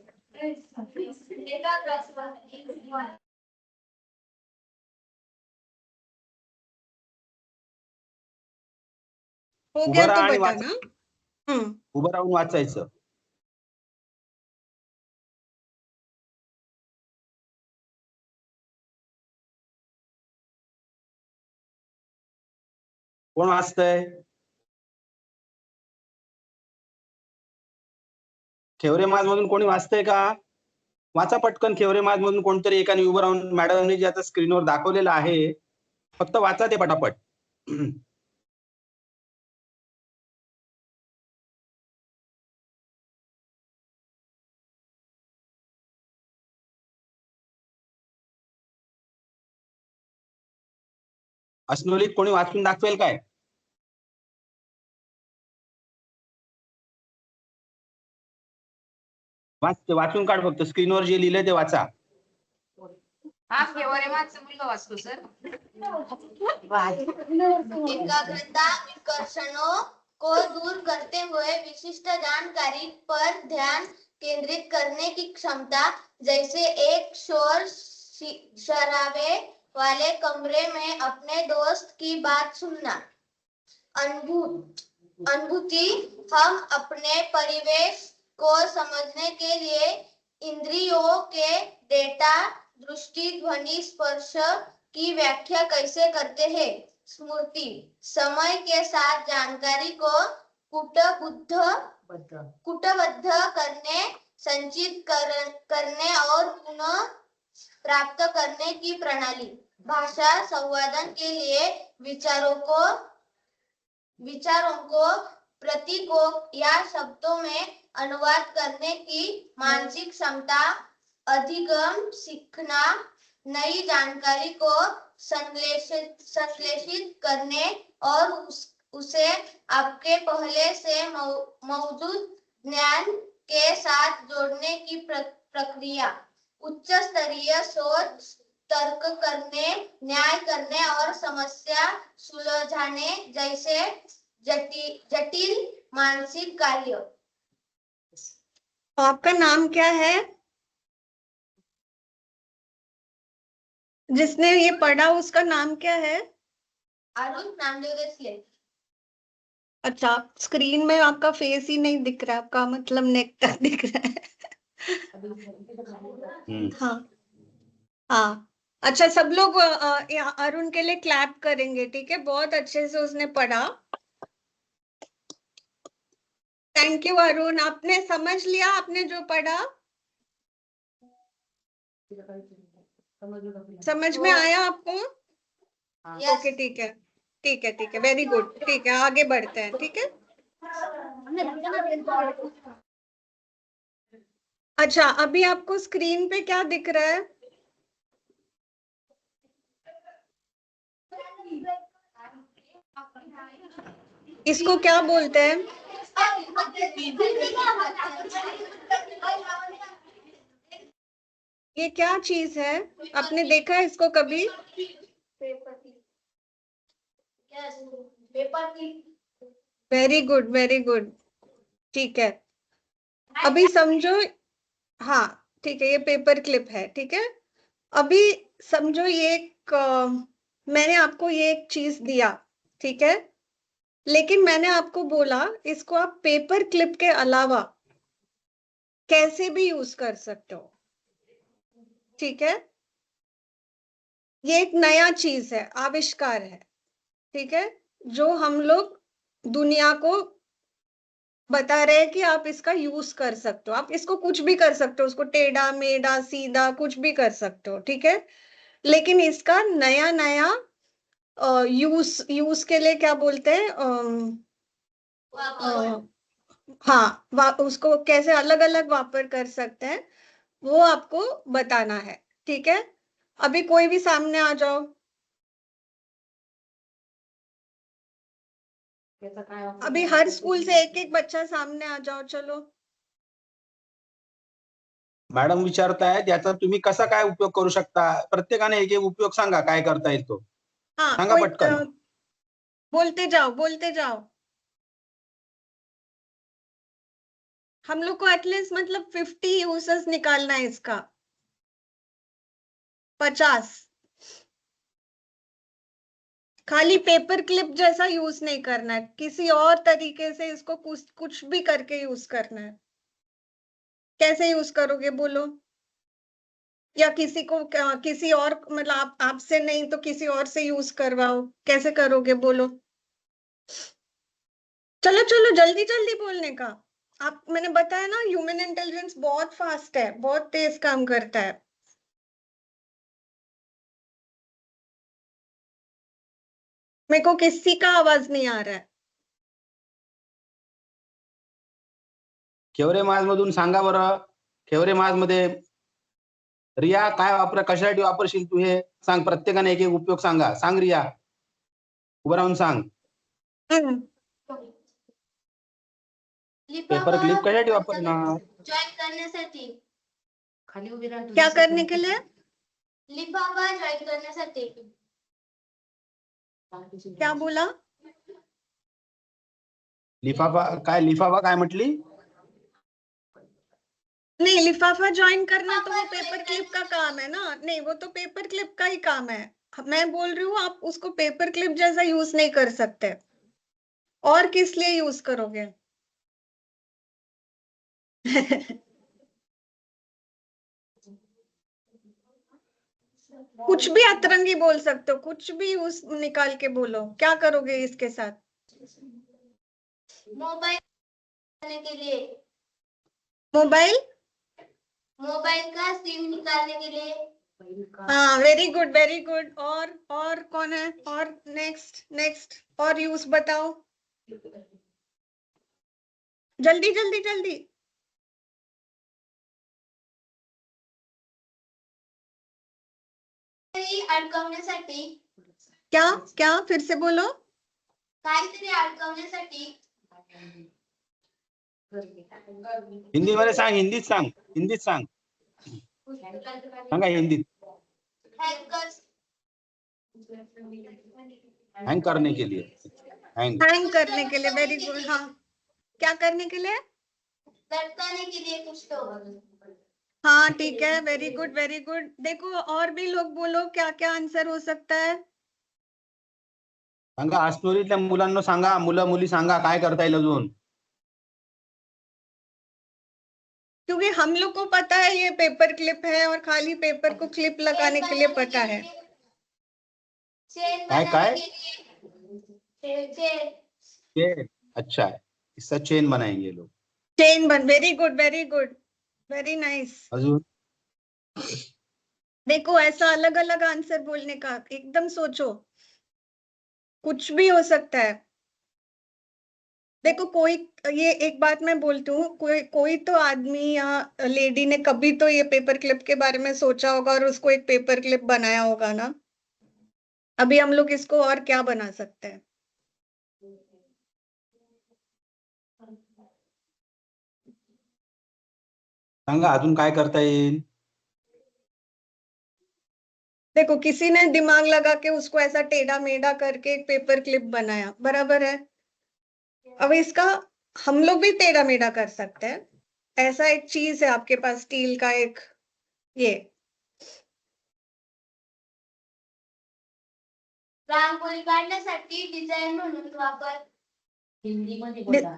हो उभं गया तो राहा आणि बताना। हम्म। उभं राहून वाचायचं. कोण वाचतंय? खेवरे माज मधून कोणी वाचतंय का? वाचा पटकन खेवरे माज मधून कोणतरी एकाने उभं राहून, मॅडमने जे आता स्क्रीनवर दाखवलेलं आहे फक्त वाचा ते पटापट. अस्नोलीत कोणी वाचून दाखवेल काय? वाचून काढ, फक्त स्क्रीनवर जे लिहिलंय ते वाचा. हा खेवारे माझा मुलगा वाचतो सर. एकाग्रता विकर्षणों को दूर करते हुए विशिष्ट जानकारी पर ध्यान केंद्रित करने की क्षमता, जैसे एक शोर शराबे वाले कमरे में अपने दोस्त की बात सुनना। अनुभूति, हम अपने परिवेश को समझने के लिए इंद्रियों के डेटा दृष्टि, ध्वनि, स्पर्श की व्याख्या कैसे करते हैं? स्मृति, समय के साथ जानकारी को कूटबद्ध करने, संचित करने और पुनः प्राप्त करने की प्रणाली। भाषा, संवादन के लिए विचारों को प्रतीकों या शब्दों में अनुवाद करने की मानसिक क्षमता। अधिगम, सीखना, नई जानकारी को संश्लेषित करने और उसे आपके पहले से मौजूद ज्ञान के साथ जोड़ने की प्रक्रिया। उच्च स्तरीय सोच, तर्क करने, न्याय करने और समस्या सुलझाने जैसे जटिल मानसिक कार्य। आपका नाम क्या है? जिसने ये पढ़ा उसका नाम क्या है? अरुण नामदेव देसले। अच्छा, स्क्रीन में आपका फेस ही नहीं दिख रहा, आपका मतलब नेक दिख रहा है। हाँ हाँ, अच्छा सब लोग अरुण के लिए क्लैप करेंगे, ठीक है? बहुत अच्छे से उसने पढ़ा। थैंक यू अरुण, आपने समझ लिया आपने जो पढ़ा? समझ में आया आपको? ओके, ठीक है ठीक है ठीक है, वेरी गुड, ठीक है, आगे बढ़ते हैं, ठीक है? अच्छा, अभी आपको स्क्रीन पे क्या दिख रहा है? इसको क्या बोलते हैं? ये क्या चीज है? आपने देखा है इसको कभी? वेरी गुड वेरी गुड, ठीक है। अभी समझो, हाँ ठीक है, ये पेपर क्लिप है, ठीक है? अभी समझो ये एक मैंने आपको ये एक चीज दिया, ठीक है? लेकिन मैंने आपको बोला इसको आप पेपर क्लिप के अलावा कैसे भी यूज कर सकते हो, ठीक है? ये एक नया चीज है, आविष्कार है, ठीक है? जो हम लोग दुनिया को बता रहे हैं कि आप इसका यूज कर सकते हो। आप इसको कुछ भी कर सकते हो, उसको टेढ़ा मेढ़ा सीधा कुछ भी कर सकते हो, ठीक है? लेकिन इसका नया नया यूज के लिए क्या बोलते हैं, हाँ, उसको कैसे अलग अलग वापर कर सकते हैं वो आपको बताना है, ठीक है? अभी कोई भी सामने आ जाओ। अभी हर स्कूल से एक एक बच्चा सामने आ जाओ, चलो। मॅडम विचारतायत याचा तुम्ही कसा काय उपयोग करू शकता? प्रत्येकाने एक एक उपयोग सांगा, काय करता येईल तो हाँ, सांगा कोई पटकन। बोलते जाओ बोलते जाओ। हम लोग को एटलीस्ट मतलब 50 यूजेस निकालना है इसका, 50। खाली पेपर क्लिप जैसा यूज नहीं करना है, किसी और तरीके से इसको कुछ भी करके यूज करना है। कैसे यूज करोगे बोलो? या किसी को किसी और मतलब आपसे नहीं तो किसी और से यूज करवाओ, कैसे करोगे बोलो? चलो चलो, जल्दी जल्दी बोलने का। आप, मैंने बताया ना, ह्यूमन इंटेलिजेंस बहुत फास्ट है, बहुत तेज काम करता है। मेरे को किसी का आवाज नहीं आ रहा है। खेवरे माज मधून सांगा बरं, खेवरे माज मध्ये रिया काय कशासाठी वापरशील तू हे सांग, प्रत्येकाने एक एक उपयोग सांगा, सांग रिया, उभं राहून सांग। पेपर क्लिप कशासाठी वापरणार? जॉईन करण्यासाठी। खाली उभी राहा. क्या करने के लिए? लिफाफा जॉईन करण्यासाठी। क्या बोला? लिफाफा काय म्हटली? नहीं, लिफाफा ज्वाइन करना तो वो पेपर क्लिप का काम है ना। नहीं, वो तो पेपर क्लिप का ही काम है। मैं बोल रही हूँ आप उसको पेपर क्लिप जैसा यूज नहीं कर सकते, और किस लिए यूज करोगे? कुछ भी अतरंगी बोल सकते हो, कुछ भी यूज निकाल के बोलो, क्या करोगे इसके साथ? मोबाइल करने के लिए, मोबाइल? मोबाइल का सिम निकालने के लिए। हाँ, वेरी गुड वेरी गुड। और कौन है? और नेक्स्ट नेक्स्ट और यूज बताओ, जल्दी जल्दी जल्दी। काहीतरी अडकवण्यासाठी, क्या क्या फिर से बोलो। काहीतरी अडकवण्यासाठी. हिंदीमध्ये सांग, हिंदीत सांग, हिंदीत सांग, सांगा हिंदीत. हॅकर्स, हँग करने के लिए, हँग. हैंग करने के लिए, वेरी गुड। हाँ, क्या करने के लिए? लटकाने के लिए कुछ तो. हाँ ठीक है, वेरी गुड वेरी गुड। देखो और भी लोग बोलो क्या क्या आंसर हो सकता है। सांगा, आसनोलीतल्या मुलांना सांगा, मुलं मुली सांगा काय करता येईल अजून. क्योंकि हम लोग को पता है ये पेपर क्लिप है और खाली पेपर को क्लिप लगाने के लिए पता है। चेन काय बनाने काय? के लिए, चेन. चेन. अच्छा है, इसका चेन बनाएंगे लोग. चेन बन, very good very good, very nice. अजून देखो ऐसा अलग अलग आंसर बोलने का, एकदम सोचो, कुछ भी हो सकता है। देखो कोई, ये एक बात मैं बोलती हूँ, कोई कोई तो आदमी या लेडी ने कभी तो ये पेपर क्लिप के बारे में सोचा होगा और उसको एक पेपर क्लिप बनाया होगा ना। अभी हम लोग इसको और क्या बना सकते हैं? सांगा अजून काय करता येईल. देखो किसी ने दिमाग लगा के उसको ऐसा टेढ़ा मेढ़ा करके एक पेपर क्लिप बनाया, बराबर है। अब इसका हम लोग भी टेढ़ा मेढ़ा कर सकते हैं। ऐसा एक चीज है आपके पास, स्टील का एक, ये रांगोळी काढण्यासाठी डिझाइन म्हणून वापर. हिंदीमध्ये बोला.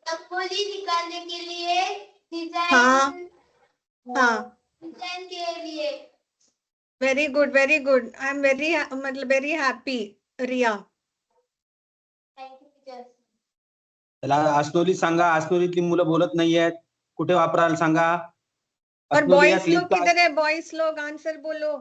रंगोली निकालने के लिए डिजाइन, हाँ हाँ, डिजाइन के लिए. Very good very good. I am very मतलब very happy Riya. Thank you teacher. त्याला आसनोलीत सांगा, आसनोलीतली मुलं बोलत नाहीयेत, कुठे वापराल सांगा. और आसनोली या बॉयज लोग क्लिपचा किधर है? बॉयज लोग आंसर बोलो।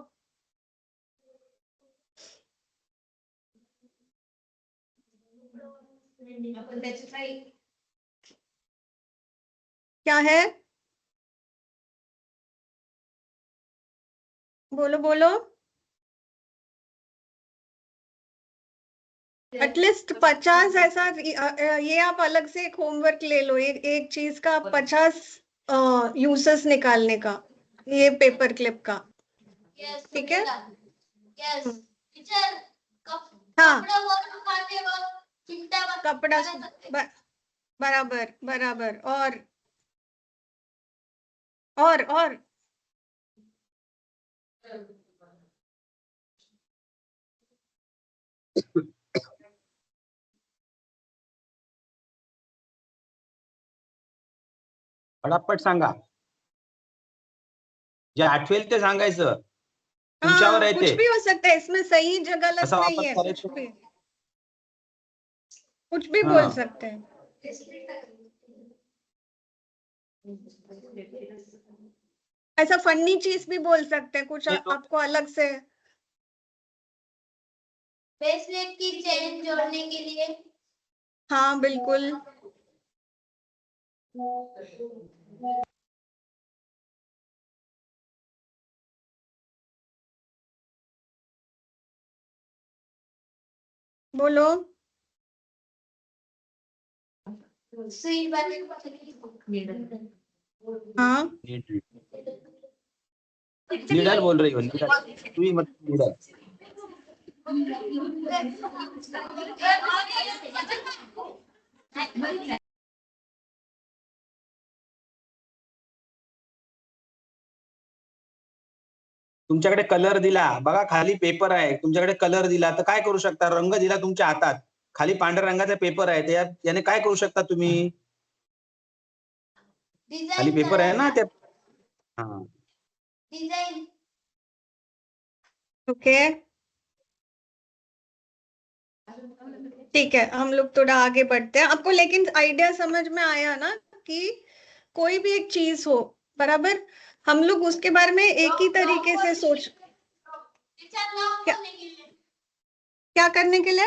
क्या है? बोलो बोलो। एटलीस्ट 50 ऐसा, ये आप अलग से एक होमवर्क ले लो, एक चीज का 50 यूसेस निकालने का, ये पेपर क्लिप का। यस, ठीक है। Yes teacher. हाँ, कपड़ा वर उठाते वर चिमटा कपड़ा बराबर बराबर। और फटाफट सांगा, जे आठवेल ते सांगायचं, तुमच्यावर हाँ, आहे कुछ ते. भी हो सकता है इसमें, सही या गलत कसा नहीं वापर है, करायचा. कुछ भी हाँ। बोल सकते हैं। ऐसा फनी चीज भी बोल सकते हैं, कुछ आपको अलग से। ब्रेसलेट की चेन जोड़ने के लिए. हाँ बिल्कुल। बोलो। सुई बन. हाँ, नीडल बोल रही हो, नीडल, सुई मतलब नीडल. तुमच्याकडे कलर दिला, बघा खाली पेपर आहे, तुमच्याकडे कलर दिला तर काय करू शकता? रंग दिला तुमच्या हातात, खाली पांढऱ्या रंगाचा पेपर आहे, त्यात याने काय करू शकता तुम्ही? खाली डिझाईन पेपर आहे ना करायचा. त्या हा डिझाईन. ओके, ठीक है, हम लोग थोड़ा आगे बढ़ते हैं। आपको लेकिन आइडिया समझ में आया ना कि कोई भी एक चीज हो, बराबर, हम लोग उसके बारे में एक ही तरीके से सोच, टीचर लॉक क्या करने के लिए, क्या करने के लिए?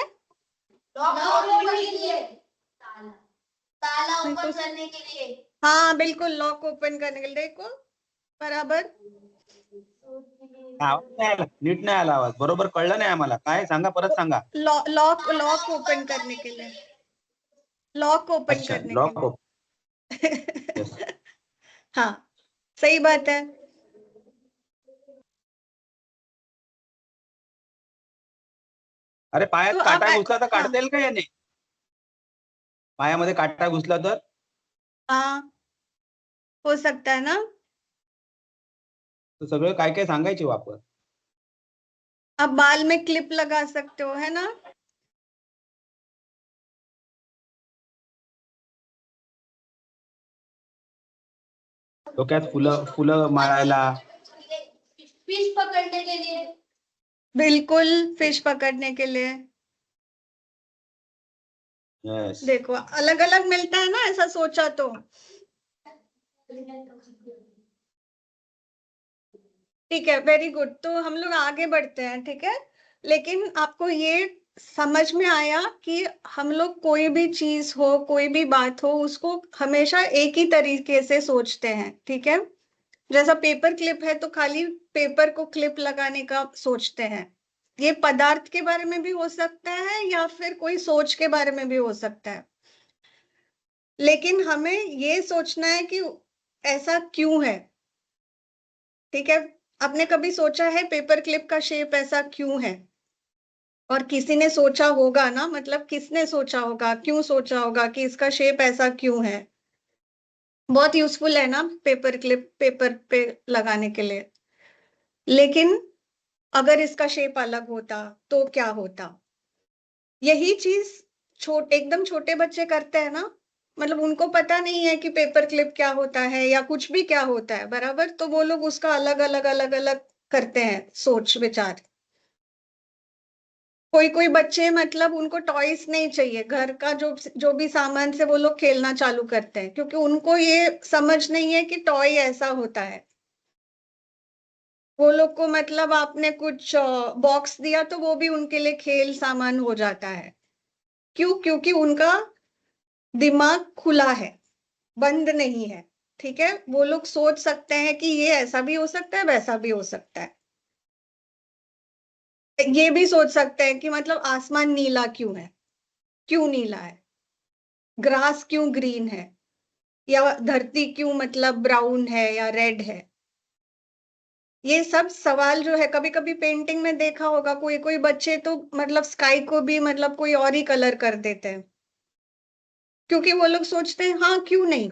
लॉक करने के लिए, ताला मेरे ओपन को- करने के लिए. हाँ बिल्कुल, लॉक ओपन करने के लिए, देखो बराबर। आवाज नाही आला, नीट नाही आला आवाज, बरोबर कळलं नाही आम्हाला, काय सांगा, परत सांगा. लॉक लॉक ओपन करने के लिए, लॉक ओपन अच्छा, करने के लॉक लिए। यस. हाँ, सही बात है। अरे पायात तो आप काटा घुसला तर हाँ काढता येईल का याने? पायामध्ये काटा घुसला तर? हाँ, हो सकता है ना। तर सगळं काय काय सांगायचे वापर. आप बाल में क्लिप लगा सकते हो, है ना। डोक्यात फुलं फुलं माळायला. फिश पकड़ने के लिए. बिल्कुल, फिश पकड़ने के लिए। यस. देखो अलग अलग मिलता है ना, ऐसा सोचा तो। ठीक है, वेरी गुड। तो हम लोग आगे बढ़ते हैं, ठीक है। लेकिन आपको ये समझ में आया कि हम लोग कोई भी चीज हो, कोई भी बात हो, उसको हमेशा एक ही तरीके से सोचते हैं, ठीक है। जैसा पेपर क्लिप है तो खाली पेपर को क्लिप लगाने का सोचते हैं। ये पदार्थ के बारे में भी हो सकता है या फिर कोई सोच के बारे में भी हो सकता है, लेकिन हमें ये सोचना है कि ऐसा क्यों है, ठीक है। आपने कभी सोचा है पेपर क्लिप का शेप ऐसा क्यों है? और किसी ने सोचा होगा ना, मतलब किसने सोचा होगा, क्यों सोचा होगा कि इसका शेप ऐसा क्यों है? बहुत यूजफुल है ना पेपर क्लिप, पेपर पे लगाने के लिए। लेकिन अगर इसका शेप अलग होता तो क्या होता? यही चीज एकदम छोटे बच्चे करते हैं ना, मतलब उनको पता नहीं है कि पेपर क्लिप क्या होता है या कुछ भी क्या होता है, बराबर, तो वो लोग उसका अलग अलग अलग अलग करते हैं सोच विचार। कोई कोई बच्चे मतलब उनको टॉयज नहीं चाहिए, घर का जो जो भी सामान से वो लोग खेलना चालू करते हैं, क्योंकि उनको ये समझ नहीं है कि टॉय ऐसा होता है। वो लोग को मतलब आपने कुछ बॉक्स दिया तो वो भी उनके लिए खेल सामान हो जाता है। क्यों? क्योंकि उनका दिमाग खुला है, बंद नहीं है, ठीक है। वो लोग सोच सकते हैं कि ये ऐसा भी हो सकता है, वैसा भी हो सकता है। ये भी सोच सकते हैं कि मतलब आसमान नीला क्यों है, क्यों नीला है, ग्रास क्यों ग्रीन है, या धरती क्यों मतलब ब्राउन है या रेड है। ये सब सवाल जो है, कभी कभी पेंटिंग में देखा होगा कोई कोई बच्चे तो मतलब स्काई को भी मतलब कोई और ही कलर कर देते हैं, क्योंकि वो लोग सोचते हैं हाँ क्यों नहीं।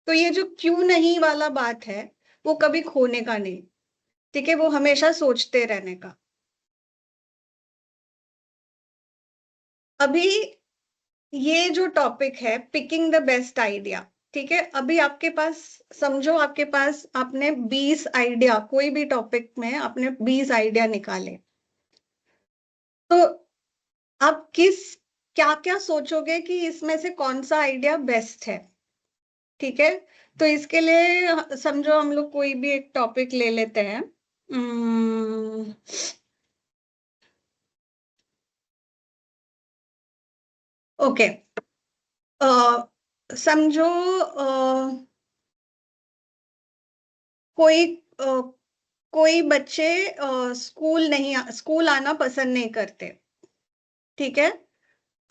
तो ये जो क्यों नहीं वाला बात है वो कभी खोने का नहीं, ठीक है, वो हमेशा सोचते रहने का। अभी ये जो टॉपिक है पिकिंग द बेस्ट आइडिया, ठीक है, अभी आपके पास समझो आपके पास आपने 20 आइडिया, कोई भी टॉपिक में आपने 20 आइडिया निकाले, तो आप क्या क्या सोचोगे कि इसमें से कौन सा आइडिया बेस्ट है, ठीक है। तो इसके लिए समझो हम लोग कोई भी एक टॉपिक ले लेते हैं। ओके, समझो कोई कोई बच्चे स्कूल आना पसंद नहीं करते, ठीक है।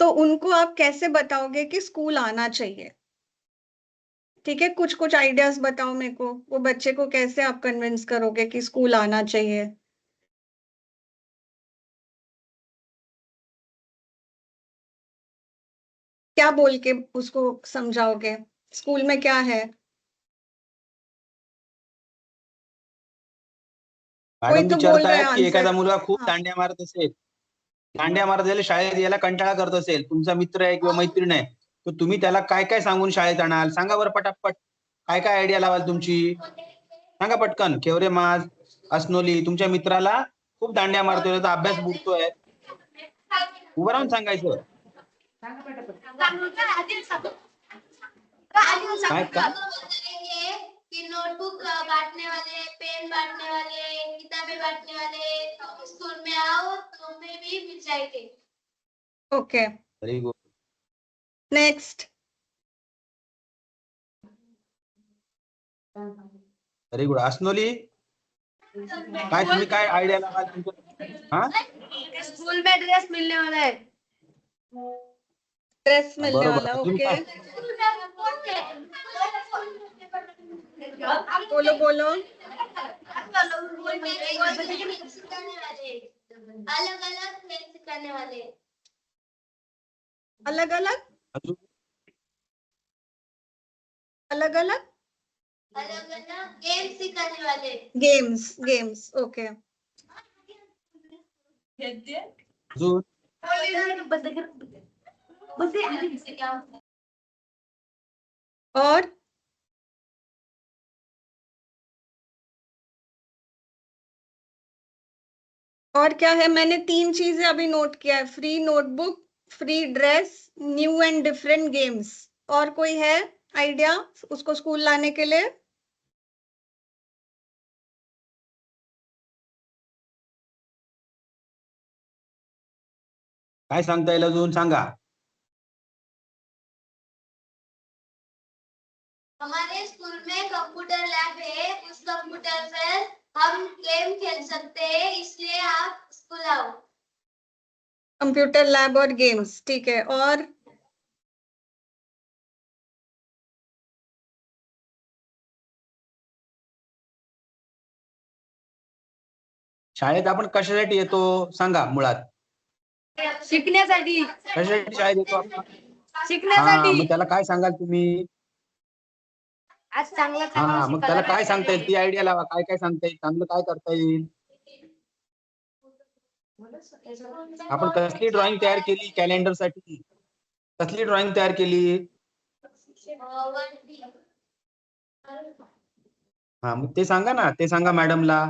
तो उनको आप कैसे बताओगे कि स्कूल आना चाहिए, ठीक है। कुछ कुछ आइडियाज बताओ मेरे को, वो बच्चे को कैसे आप कन्विंस करोगे कि स्कूल आना चाहिए। क्या बोल के उसको समझाओगे, स्कूल में क्या है? कोई मॅडम तो बोल रहा है विचारतायत की एखादा आंसर। मुलगा खूप हाँ, दांड्या मारत असेल, दांड्या मारत असेल, शाळेत यायला कंटाळा करत असेल, तुमचा मित्र आहे किंवा मैत्रीण आहे, तर तुम्ही त्याला काय काय सांगून शाळेत आणाल? सांगा बरं पटापट. काय काय आयडिया लावाल तुमची? सांगा पटकन. केवरे माज, अस्नोली, तुमच्या मित्राला खूप दांड्या मारतोय, त्याचा अभ्यास बुडतोय. उभं राहून सांगायचं. काय काय कि नोटबुक बांटने वाले, पेन बांटने वाले, किताबें बांटने वाले, तुम स्कूल में आओ, तुम्हें भी मिल जाएंगे। Okay, very good. Next. Very good. अस्नोली, काय तुम्ही काय आयडिया लावाल तुमच्या? हा, स्कूल में ड्रेस मिलने वाला है। ड्रेस मिलने बरोबर वाला, आहे. तुम्ही ओके। काय? बोलो बोलो। अलग अलग खेल सिखाने वाले। अलग अलग अजून अलग अलग अलग अलग गेम सिखाने वाले। Games, games, okay. अजून और क्या है? मैंने 3 चीजें अभी नोट किया है, free notebook, free dress, new and different games. और कोई है आइडिया उसको स्कूल लाने के लिए? काय सांगता येईल अजून? सांगा. हमारे स्कूल में कंप्यूटर लैब है, उस कंप्यूटर पर हम गेम खेल सकते हैं, इसलिए आप स्कूल आओ। कंप्यूटर लैब और गेम्स, ठीक है। और शाळेत आपण कशासाठी येतो सांगा मुळात. शिकण्यासाठी। कशासाठी शाळेत येतो आपण? हा, शिकण्यासाठी। मग त्याला काय सांगाल तुम्ही? आज चांगला हा, मग त्याला काय सांगता येईल? ती आयडिया लावा. काय काय सांगता येईल? चांगलं काय करता येईल? आपण कसली ड्रॉइंग तयार केली कॅलेंडर साठी? कसली ड्रॉइंग तयार केली? हा, मग ते सांगा ना. ते सांगा मॅडमला.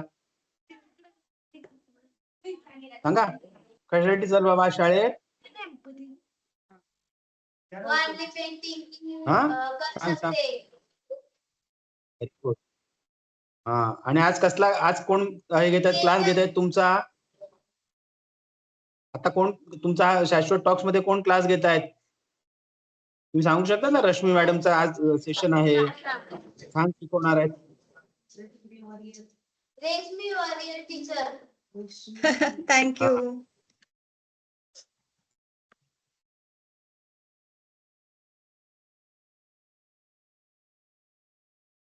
सांगा कशासाठी चल बाबा शाळेत? वारली पेंटिंग हा, कर सांग सांग. सकते। Very good. हा, आणि आज कोण हे घेतात, क्लास घेतायत तुमचा? आता कोण तुमचा शाश्वत टॉक्स मध्ये कोण क्लास घेतायत? तुम्ही सांगू शकता ना? रश्मी मॅडमचा आज सेशन आहे, छान शिकवणार आहेत. रेशमी वॉरियर टीचर। Thank you.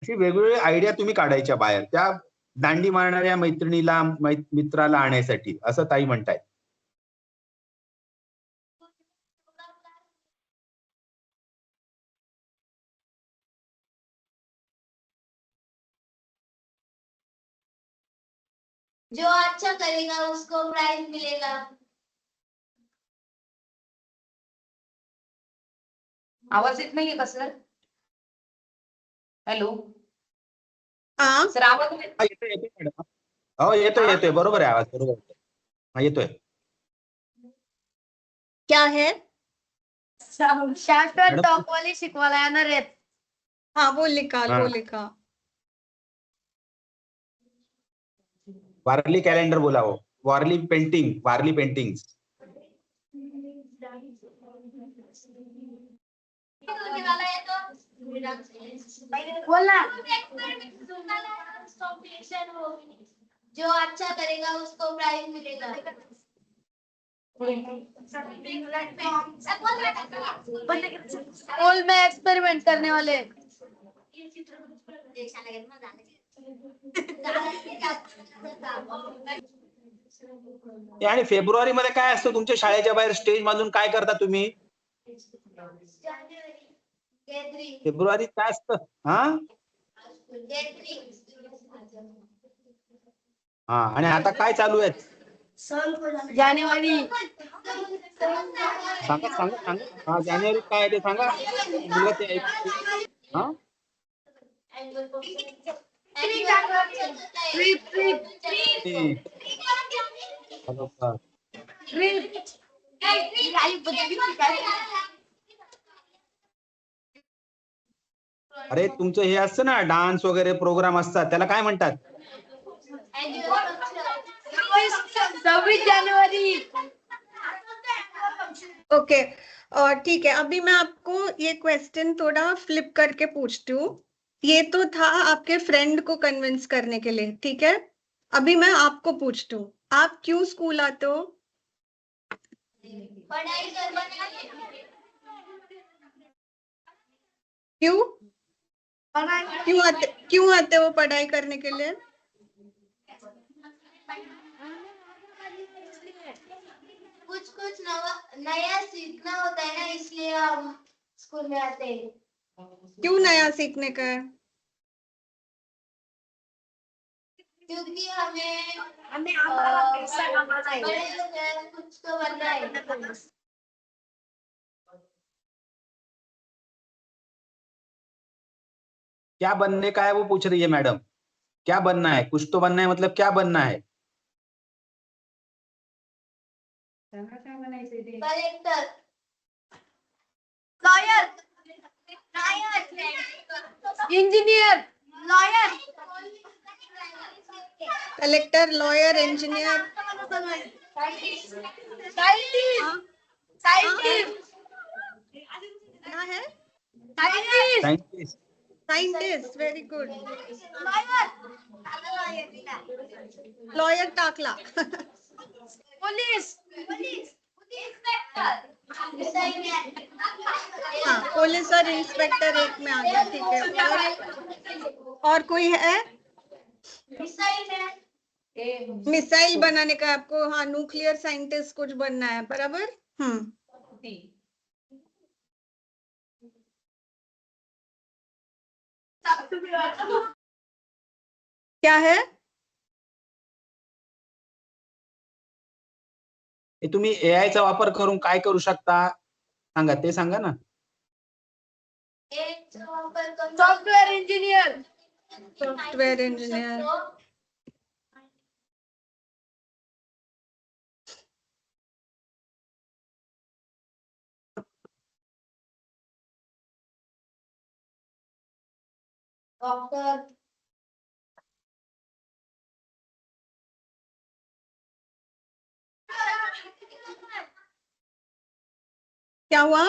अशी वेगवेगळी आयडिया तुम्ही काढायच्या बाहेर, त्या दांडी मारणाऱ्या मैत्रिणीला मित्राला आणण्यासाठी, असं ताई म्हणतायत. जो अच्छा करेगा उसको प्राइज मिलेगा। आवाज येत नाहीये का सर? हॅलो हाँ, सर, आवाज हा, येतोय मॅडम. हो, येतोय. बरोबर आहे आवाज, बरोबर आहे. हा, येतोय. क्या है? शाश्वत मॅडम, टॉक वाले शिकवायला येणार आहेत। हाँ, वो लिखा, हाँ। वो लिखा। वारली कॅलेंडर बोलावं. वारली पेंटिंग. बोला। जो अच्छा करेगा उसको प्राइज मिलेगा। स्कूल में एक्सपेरिमेंट करने वाले। आणि फेब्रुवारी मध्ये काय असतं तुमच्या शाळेच्या बाहेर स्टेज बांधून काय करता तुम्ही? फेब्रुवारीत काय असतं? हा, हा, आणि आता काय चालू आहे? जानेवारी सांगा सांगा सांगा. हा, जानेवारीत काय आहे ते सांगा. मुलं ते ऐकतील. हा, ते बरोबर. अरे तुमचं हे असतं ना, डान्स वगैरे प्रोग्राम असतात, त्याला काय म्हणतात? 26 जानेवारी. ओके, ठीक है, अभी मैं आपको ये क्वेश्चन थोड़ा फ्लिप करके पूछती हूँ। ये तो था आपके फ्रेंड को कन्विंस करने के लिए, ठीक है। अभी मैं आपको पूछती हूँ, आप क्यों स्कूल आते हो? पढ़ाई करने क्यों क्यों आते हो पढ़ाई करने के लिए? कुछ नया सीखना होता है ना, इसलिए हम स्कूल में आते हैं। क्यों नया सीखने का है? क्योंकि हमें पैसा कमाना है, बड़े हो गए, कुछ तो बनना है। क्या बनने का है वो पूछ रही है मैडम। क्या बनना है? कुछ तो बनना है, मतलब क्या बनना है? Collector, lawyer, engineer, lawyer, collector, lawyer, engineer, क्या है? Scientist. Scientist, very good. Lawyer टाकला। पुलिस, हाँ, पुलिस और इंस्पेक्टर एक में आ गया, ठीक है। और कोई है? मिसाइल बनाने का आपको, हाँ, न्यूक्लियर साइंटिस्ट कुछ बनना है, बराबर। क्या है? हे तुम्ही AI चा वापर करून काय करू शकता, सांगा, ते सांगा ना. Software engineer, software engineer, doctor, क्या हुआ?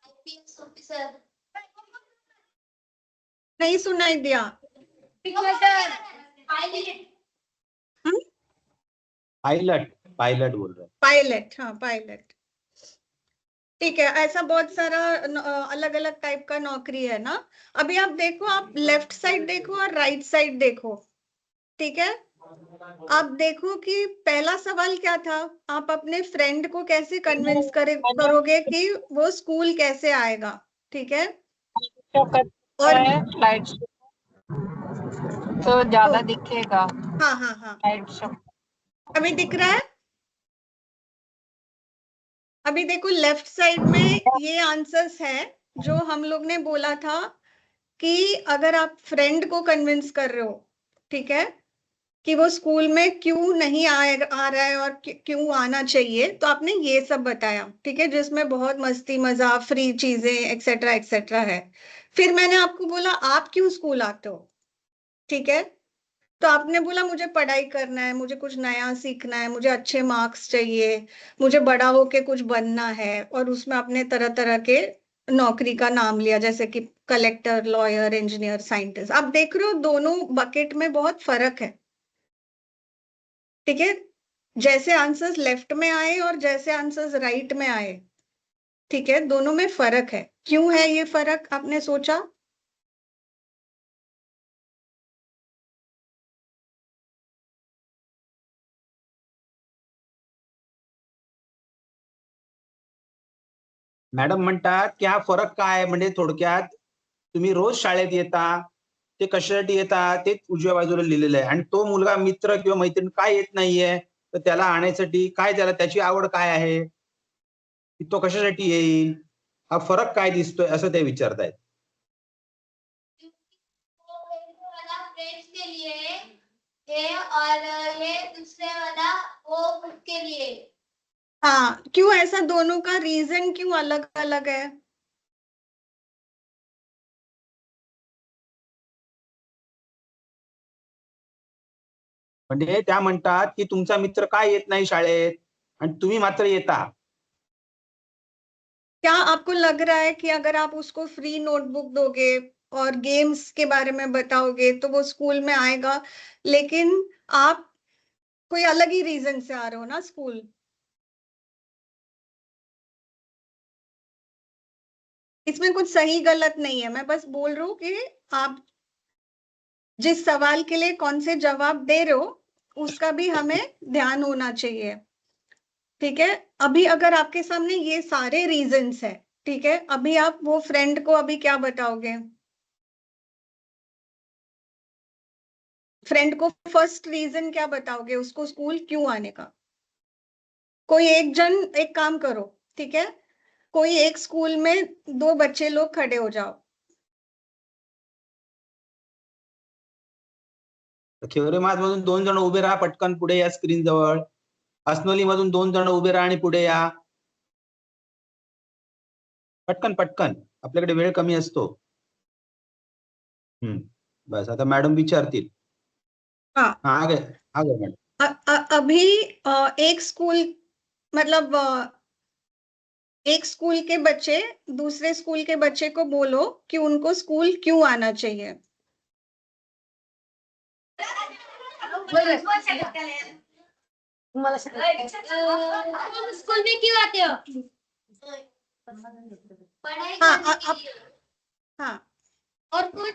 आईपीएस ऑफिसर, नहीं सुनाई दिया। पायलट, पायलट बोल रहे हैं. पायलट, हाँ, पायलट, ठीक है। ऐसा बहुत सारा अलग अलग टाइप का नौकरी है ना। अभी आप देखो, आप लेफ्ट साइड देखो और राइट साइड देखो, ठीक है। आप देखो कि पहला सवाल क्या था, आप अपने फ्रेंड को कैसे कन्विंस करोगे कि वो स्कूल कैसे आएगा, ठीक है। और लाइट शो तो ज्यादा तो, दिखेगा। हाँ हाँ हाँ, लाइट शो अभी दिख रहा है। अभी देखो लेफ्ट साइड में ये आंसर्स है जो हम लोग ने बोला था कि अगर आप फ्रेंड को कन्विंस कर रहे हो, ठीक है, कि वो स्कूल में क्यों नहीं आ रहा है और क्यों आना चाहिए, तो आपने ये सब बताया, ठीक है, जिसमें बहुत मस्ती मजाक फ्री चीजें एक्सेट्रा एक्सेट्रा है। फिर मैंने आपको बोला आप क्यों स्कूल आते हो, ठीक है, तो आपने बोला मुझे पढ़ाई करना है, मुझे कुछ नया सीखना है, मुझे अच्छे मार्क्स चाहिए, मुझे बड़ा होके कुछ बनना है, और उसमें आपने तरह तरह के नौकरी का नाम लिया, जैसे कि कलेक्टर, लॉयर, इंजीनियर, साइंटिस्ट। आप देख रहे हो दोनों बकेट में बहुत फर्क है, ठीक है, जैसे आंसर्स लेफ्ट में आए और जैसे आंसर्स राइट में आए, ठीक है, दोनों में फर्क है। क्यों है ये फर्क, आपने सोचा? मॅडम म्हणतात की हा फरक काय आहे, म्हणजे थोडक्यात तुम्ही रोज शाळेत येता, ते कशासाठी येतात ते उजव्या बाजूला लिहिलेलं आहे. आणि तो मुलगा मित्र किंवा मैत्रीण काय येत नाहीये, तर त्याला आणण्यासाठी काय, त्याला त्याची आवड काय आहे, की तो कशासाठी येईल, हा फरक काय दिसतोय, असं ते विचारतायत. वाला फ्रेंड्स के लिए है और ये दूसरे वाला वो खुद के लिए. हाँ, क्यों ऐसा, दोनों का रीजन क्यों अलग अलग है? म्हणजे त्या म्हणतात की तुमचा मित्र काय येत नाही शाळेत आणि तुम्ही मात्र येता. क्या आपको लग रहा है कि अगर आप उसको फ्री नोटबुक दोगे और गेम्स के बारे में बताओगे तो वो स्कूल में आएगा, लेकिन आप कोई अलग ही रीजन से आ रहे हो ना स्कूल? इसमें कुछ सही गलत नहीं है, मैं बस बोल रही हूँ कि आप जिस सवाल के लिए कौन से जवाब दे रहे हो उसका भी हमें ध्यान होना चाहिए, ठीक है? अभी अगर आपके सामने ये सारे रीजंस है, ठीक है, अभी आप वो फ्रेंड को अभी क्या बताओगे? फ्रेंड को फर्स्ट रीजन क्या बताओगे उसको स्कूल क्यों आने का? कोई एक जन, एक काम करो, ठीक है, कोई एक स्कूल में 2 बच्चे लोग खड़े हो जाओ. खेवरे मधून 2 जण उभे राहा, पटकन पुढे या स्क्रीन जवळ. अस्नोली मधून 2 जण उभे राहा आणि पुढे या. पटकन पटकन, आपल्याकडे वेळ कमी असतो. बस आता मॅडम विचारतील. हाँ, आगे आगे मॅडम. अभी एक स्कूल, मतलब एक स्कूल के बच्चे दूसरे स्कूल के बच्चे को बोलो कि उनको स्कूल क्यों आना चाहिए. स्कूल में क्यों आते हो? पढ़ाई हाँ, करने के लिए. हाँ, और कुछ?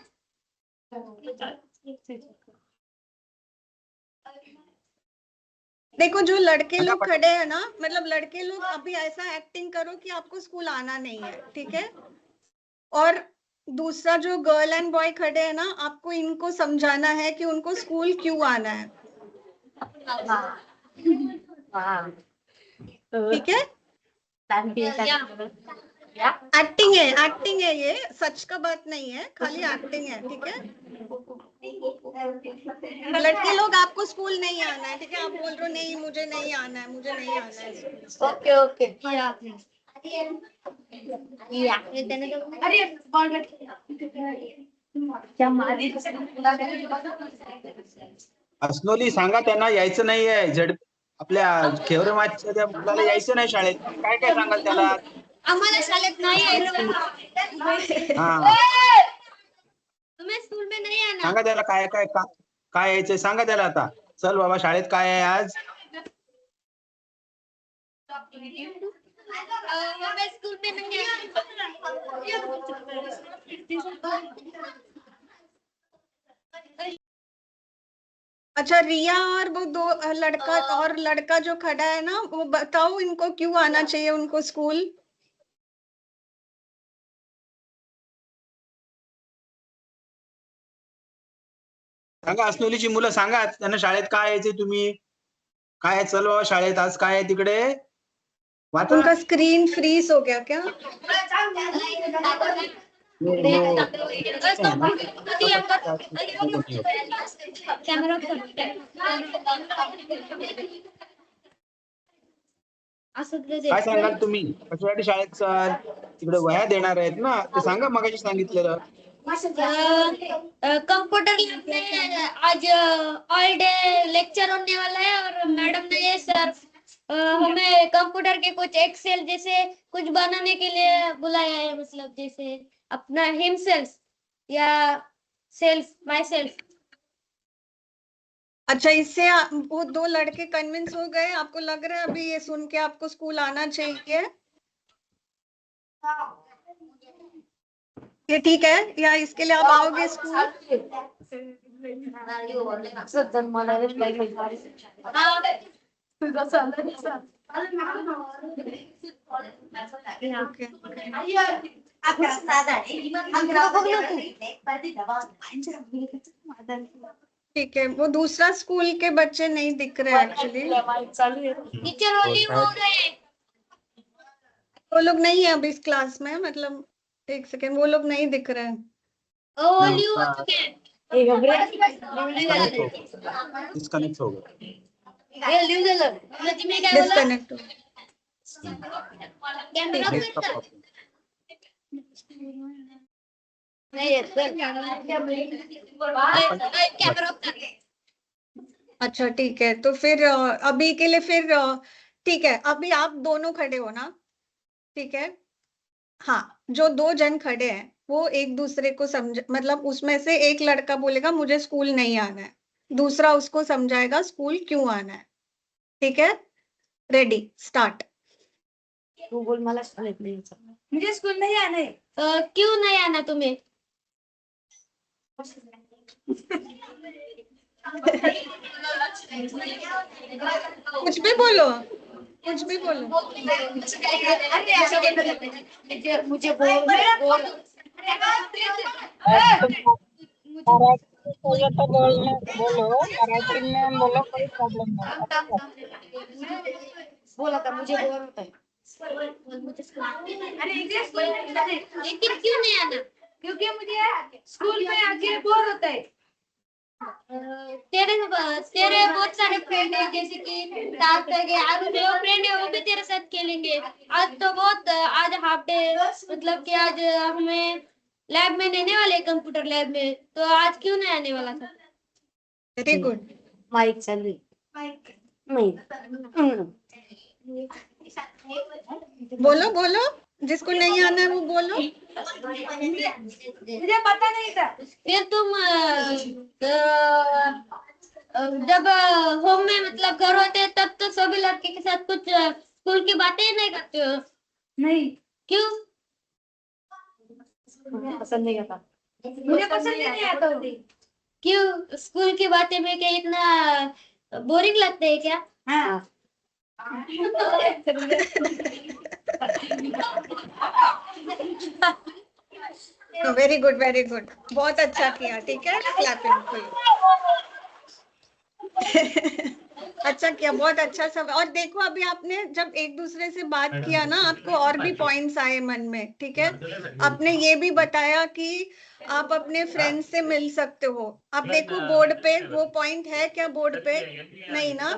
देखो जो लड़के लोग खड़े हैं ना, मतलब लड़के लोग अभी ऐसा एक्टिंग करो कि आपको स्कूल आना नहीं है, ठीक है? और दूसरा जो गर्ल एंड बॉय खड़े हैं ना, आपको इनको समझाना है कि उनको स्कूल क्यों आना है, ठीक है? एक्टिंग है, ये सच का बात नहीं है, खाली एक्टिंग है, ठीक है? लड़के लोग आपको स्कूल नहीं आना है, ठीक है? आप बोल रहे हो नहीं मुझे नहीं आना है, मुझे नहीं आना है. Okay okay. अस्नोली सांगा त्यांना यायचं नाहीये. आपल्या खेवरे माचच्या त्या मुलाला यायचं नाही शाळेत. काय काय सांगाल त्याला? आम्हाला शाळेत नाही यायचं. हा, तुम्ही स्कूल में नहीं आना. सांगा त्याला काय काय काय यायचंय, सांगा त्याला आता. चल बाबा शाळेत काय आहे आज. हमें स्कूल में नहीं आना. अच्छा, रिया और वो दो लड़का जो खड़ा है ना, वो बताओ इनको क्यों आना चाहिए उनको स्कूल. सांगा अस्नोलीची मुलं, सांगा त्यांना शाळेत काय यायचंय तुम्ही. काय आहे, चल बाबा शाळेत आज काय आहे तिकडे. वाचा. उनका स्क्रीन फ्रीज हो गया क्या? काय सांगाल तुम्ही, कशासाठी शाळेत सर तिकडे वह्या देणार आहेत ना, ते सांगा मगाशी सांगितलेलं. कंप्यूटर लैब में आज ऑल डे लेक्चर होने वाला है और मैडम ने ये सर हमें कंप्यूटर के कुछ एक्सेल जैसे कुछ बनाने के लिए बुलाया है, मतलब जैसे अपना हिमसेल्फ या सेल्फ माई सेल्फ. अच्छा, इससे वो 2 लड़के कन्विंस हो गए, आपको लग रहा है अभी ये सुन के आपको स्कूल आना चाहिए? ये ठीक है, या इसके लिए आप आओगे स्कूल? ठीक है, वो दूसरा स्कूल के बच्चे नहीं दिख रहे एक्चुअली, टीचर होली हो गए। वो लोग नहीं है अभी इस क्लास में, मतलब एक सेकेंड, वो लोग नहीं दिख रहे हैं। होली हो चुके हैं। डिस्कनेक्ट हो गया। में क्या बोला? डिस्कनेक्ट हो। कैमरा नेट का प्रॉब्लम। कैमरा अच्छा ठीक है, तो फिर अभी के लिए फिर ठीक है, अभी आप दोनों खड़े हो ना, ठीक है। हाँ, जो दो जन खड़े हैं वो एक दूसरे को समझ, मतलब उसमें से एक लड़का बोलेगा मुझे स्कूल नहीं आना है, दूसरा उसको समझाएगा स्कूल क्यों आना है, ठीक है। Ready, start. तू बोल, मला शाळेत नाही यायचं. मुझे स्कूल नहीं आना है. क्यों नहीं आना तुम्हें? कुछ भी बोलो, कुछ भी बोलो। मुझे बोल मराठी चाहिए तो बोलने बोलो, मराठी में बोलो, कोई प्रॉब्लम नहीं। बोल आता, मुझे बोर होता है. लेकिन क्यों नहीं आना? क्योंकि मुझे स्कूल में आके बोर होता है. तेरे बहुत सारे फ्रेंड है, जैसे कि साथ के और जो फ्रेंड है वो भी तेरे साथ खेलेंगे। आज तो बहुत आज हाफ डे, मतलब कि आज हमें लैब में लेने वाले, कंप्यूटर लैब में, तो आज क्यों नहीं आने वाला था? Very good. माइक चालू है. नहीं. बोलो बोलो, जिसको नहीं आना है वो बोलो। मुझे पता नहीं था. फिर तुम जब होम में, मतलब घर होते हैं, तब तो सभी लड़के के साथ कुछ स्कूल की बातें ही नहीं करते हो। नहीं, क्यों? मुझे पसंद नहीं आता. मुझे पसंद नहीं आता. क्यों? स्कूल की बातें में क्या इतना बोरिंग लगता है क्या? हाँ. वेरी गुड, वेरी गुड, बहुत अच्छा किया, ठीक है, क्लैपिंग। अच्छा किया, बहुत अच्छा सब। और देखो अभी आपने जब एक दूसरे से बात किया ना, आपको और भी पॉइंट्स आए मन में, ठीक है। आपने ये भी बताया कि आप अपने फ्रेंड से मिल सकते हो। अब देखो बोर्ड पे वो पॉइंट है क्या? बोर्ड पे नहीं ना,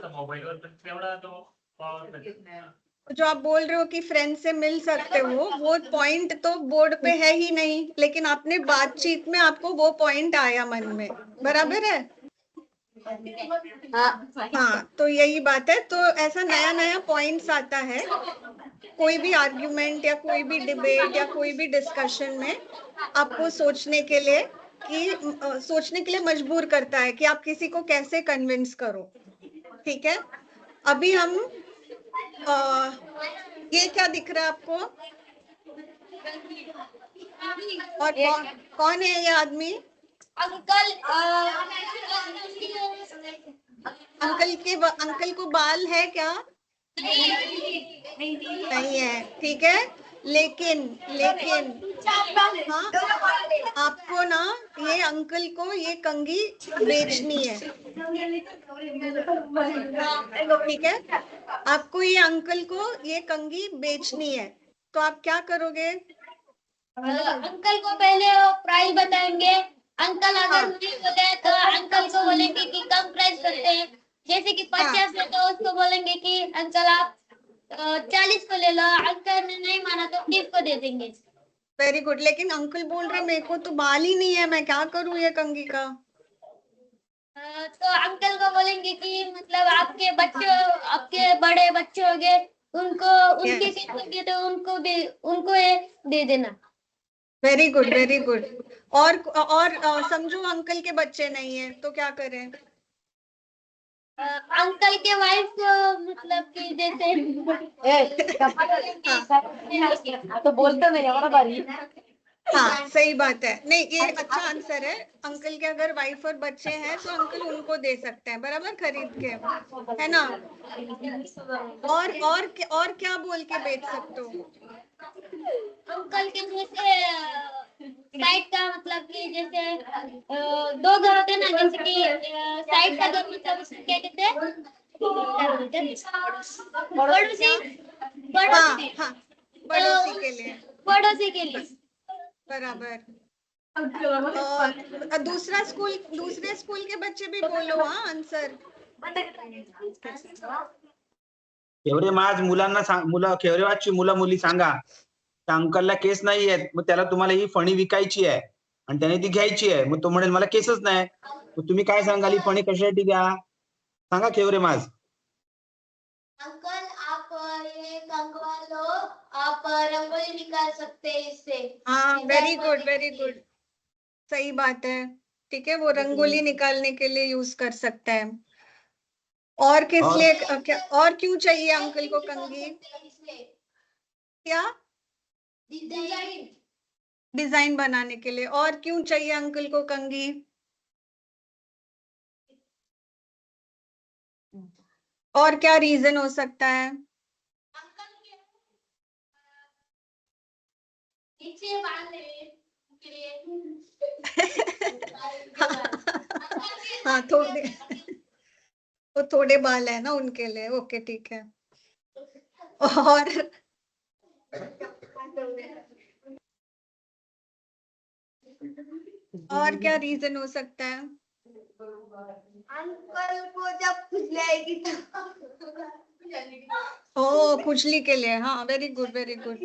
जो आप बोल रहे हो कि फ्रेंड से मिल सकते हो, वो पॉइंट तो बोर्ड पे है ही नहीं, लेकिन आपने बातचीत में आपको वो पॉइंट आया मन में, बराबर है। हाँ, तो यही बात है। तो ऐसा नया नया पॉइंट्स आता है, कोई भी आर्ग्यूमेंट या कोई भी डिबेट या कोई भी डिस्कशन में आपको सोचने के लिए सोचने के लिए मजबूर करता है कि आप किसी को कैसे कन्विंस करो, ठीक है। अभी हम ये क्या दिख रहा है आपको? और कौन है ये आदमी? अंकल। अंकल को बाल है क्या? नहीं है, ठीक है। लेकिन हाँ, आपको ना ये अंकल को ये कंघी बेचनी है, ठीक है। आपको ये अंकल को ये कंघी बेचनी है, तो आप क्या करोगे? अंकल को पहले वो प्राइस बताएंगे। अंकल अगर नहीं बोले तो अंकल को बोलेंगे कि कम प्राइस करते हैं, जैसे कि 50 है तो उसको बोलेंगे कि अंकल आप 40 को ले लो। अंकल ने नहीं माना तो 30 को दे देंगे। Very good. लेकिन अंकल बोल रहे मेरे को तो बाल ही नहीं है, मैं क्या करूँ ये कंघी का? तो अंकल को बोलेंगे कि मतलब आपके बच्चे, आपके बड़े बच्चे हो गए, उनको उनके Yes. होंगे तो उनको ये दे देना। Very good, very good. और समझो अंकल के बच्चे नहीं है तो क्या करें? अंकल के वाइफ को, मतलब कि जैसे तो बोलतो नाही एवढा भारी. हाँ सही बात है, नहीं ये अच्छा आंसर है। अंकल के अगर वाइफ और बच्चे हैं तो अंकल उनको दे सकते हैं बराबर खरीद के, है ना। और क्या बोल के बेच सकते हो? अंकल के जैसे साइड का मतलब कि जैसे दो घर होते हैं ना, जैसे कि साइड का घर मतलब उसको क्या कहते हैं? पड़ोसी। हाँ पड़ोसी। हाँ, पड़ोसी के लिए पड़ोसी के लिए। बराबर। और दूसरे स्कूल के बच्चे भी बोलो हाँ आंसर। खेवरेमाज मुलांना खेवरेमाजची मुलं मुली सांगा त्या अंकलला केस नाही आहेत, मग त्याला तुम्हाला ही फणी विकायची आहे आणि त्याने ती घ्यायची आहे, मग तो म्हणेल मला केसच नाही, मग तुम्ही काय सांगाल ही फणी कशासाठी द्या? सांगा खेवरेमाज. अंकल आप ये कंगवा लो, आप रंगोली निकाल सकते हैं इससे। हाँ very good design very good, सही बात है। ठीक है, वो रंगोली निकालने के लिए यूज कर सकता है। और किस और लिए क्या, और क्यों चाहिए अंकल को कंघी? क्या डिजाइन। डिजाइन बनाने के लिए? और क्यों चाहिए अंकल को कंघी? और क्या रीजन हो सकता है? नीचे बांधने के लिए। हाँ थोड़े, वो थोड़े बाल है ना उनके लिए, ओके ठीक है। और क्या रीजन हो सकता है? अंकल को जब खुजली आएगी तो ओ खुजली के लिए, हाँ वेरी गुड वेरी गुड।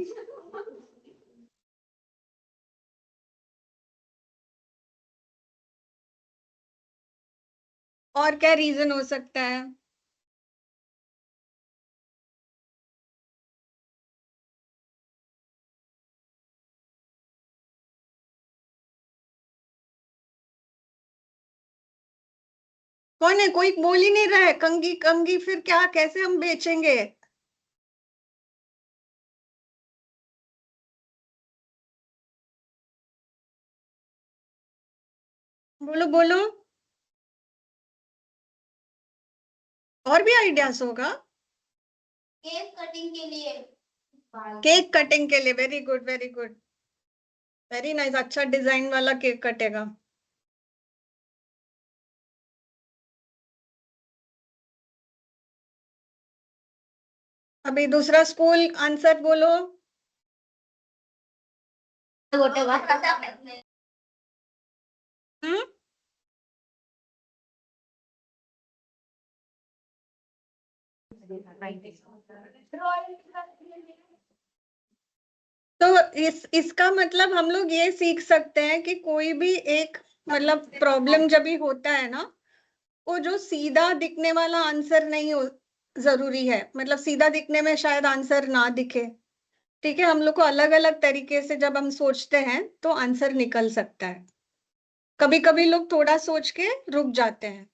और क्या रीजन हो सकता है? कौन है? कोई बोल ही नहीं रहा है। कंघी कंघी फिर क्या, कैसे हम बेचेंगे? बोलो बोलो, और भी आइडियाज होगा। केक कटिंग के लिए। केक कटिंग के लिए, very good very good, very nice, अच्छा डिजाइन वाला केक कटेगा। अभी दूसरा स्कूल आंसर बोलो। हम्म, तो इसका मतलब हम लोग ये सीख सकते हैं कि कोई भी एक मतलब प्रॉब्लम जब भी होता है ना, वो जो सीधा दिखने वाला आंसर नहीं हो जरूरी है, मतलब सीधा दिखने में शायद आंसर ना दिखे। ठीक है, हम लोग को अलग अलग तरीके से जब हम सोचते हैं तो आंसर निकल सकता है। कभी कभी लोग थोड़ा सोच के रुक जाते हैं,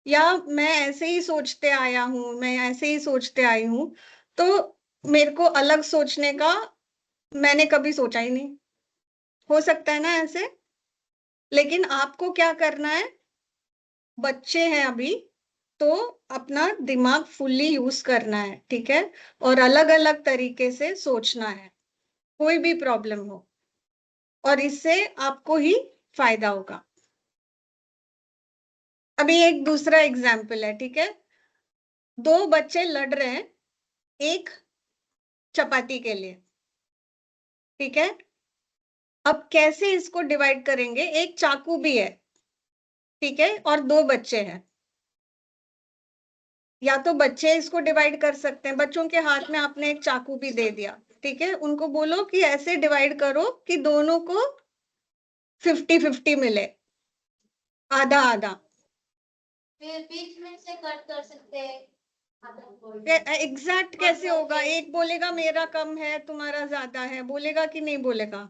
या मैं ऐसे ही सोचते आया हूं, मैं ऐसे ही सोचते आई हूं, तो मेरे को अलग सोचने का मैंने कभी सोचा ही नहीं। हो सकता है ना ऐसे, लेकिन आपको क्या करना है, बच्चे हैं अभी, तो अपना दिमाग फुल्ली यूज करना है, ठीक है, और अलग अलग तरीके से सोचना है, कोई भी प्रॉब्लम हो, और इससे आपको ही फायदा होगा। अभी एक दूसरा एग्जाम्पल है, ठीक है, दो बच्चे लड़ रहे हैं एक चपाती के लिए, ठीक है। अब कैसे इसको डिवाइड करेंगे? एक चाकू भी है, ठीक है, और दो बच्चे हैं। या तो बच्चे इसको डिवाइड कर सकते हैं, बच्चों के हाथ में आपने एक चाकू भी दे दिया, ठीक है, उनको बोलो कि ऐसे डिवाइड करो कि दोनों को 50-50 मिले, आधा आधा। फिर बीच में से कट कर सकते हैं। एग्जैक्ट कैसे होगा? एक बोलेगा मेरा कम है तुम्हारा ज्यादा है, बोलेगा कि नहीं बोलेगा?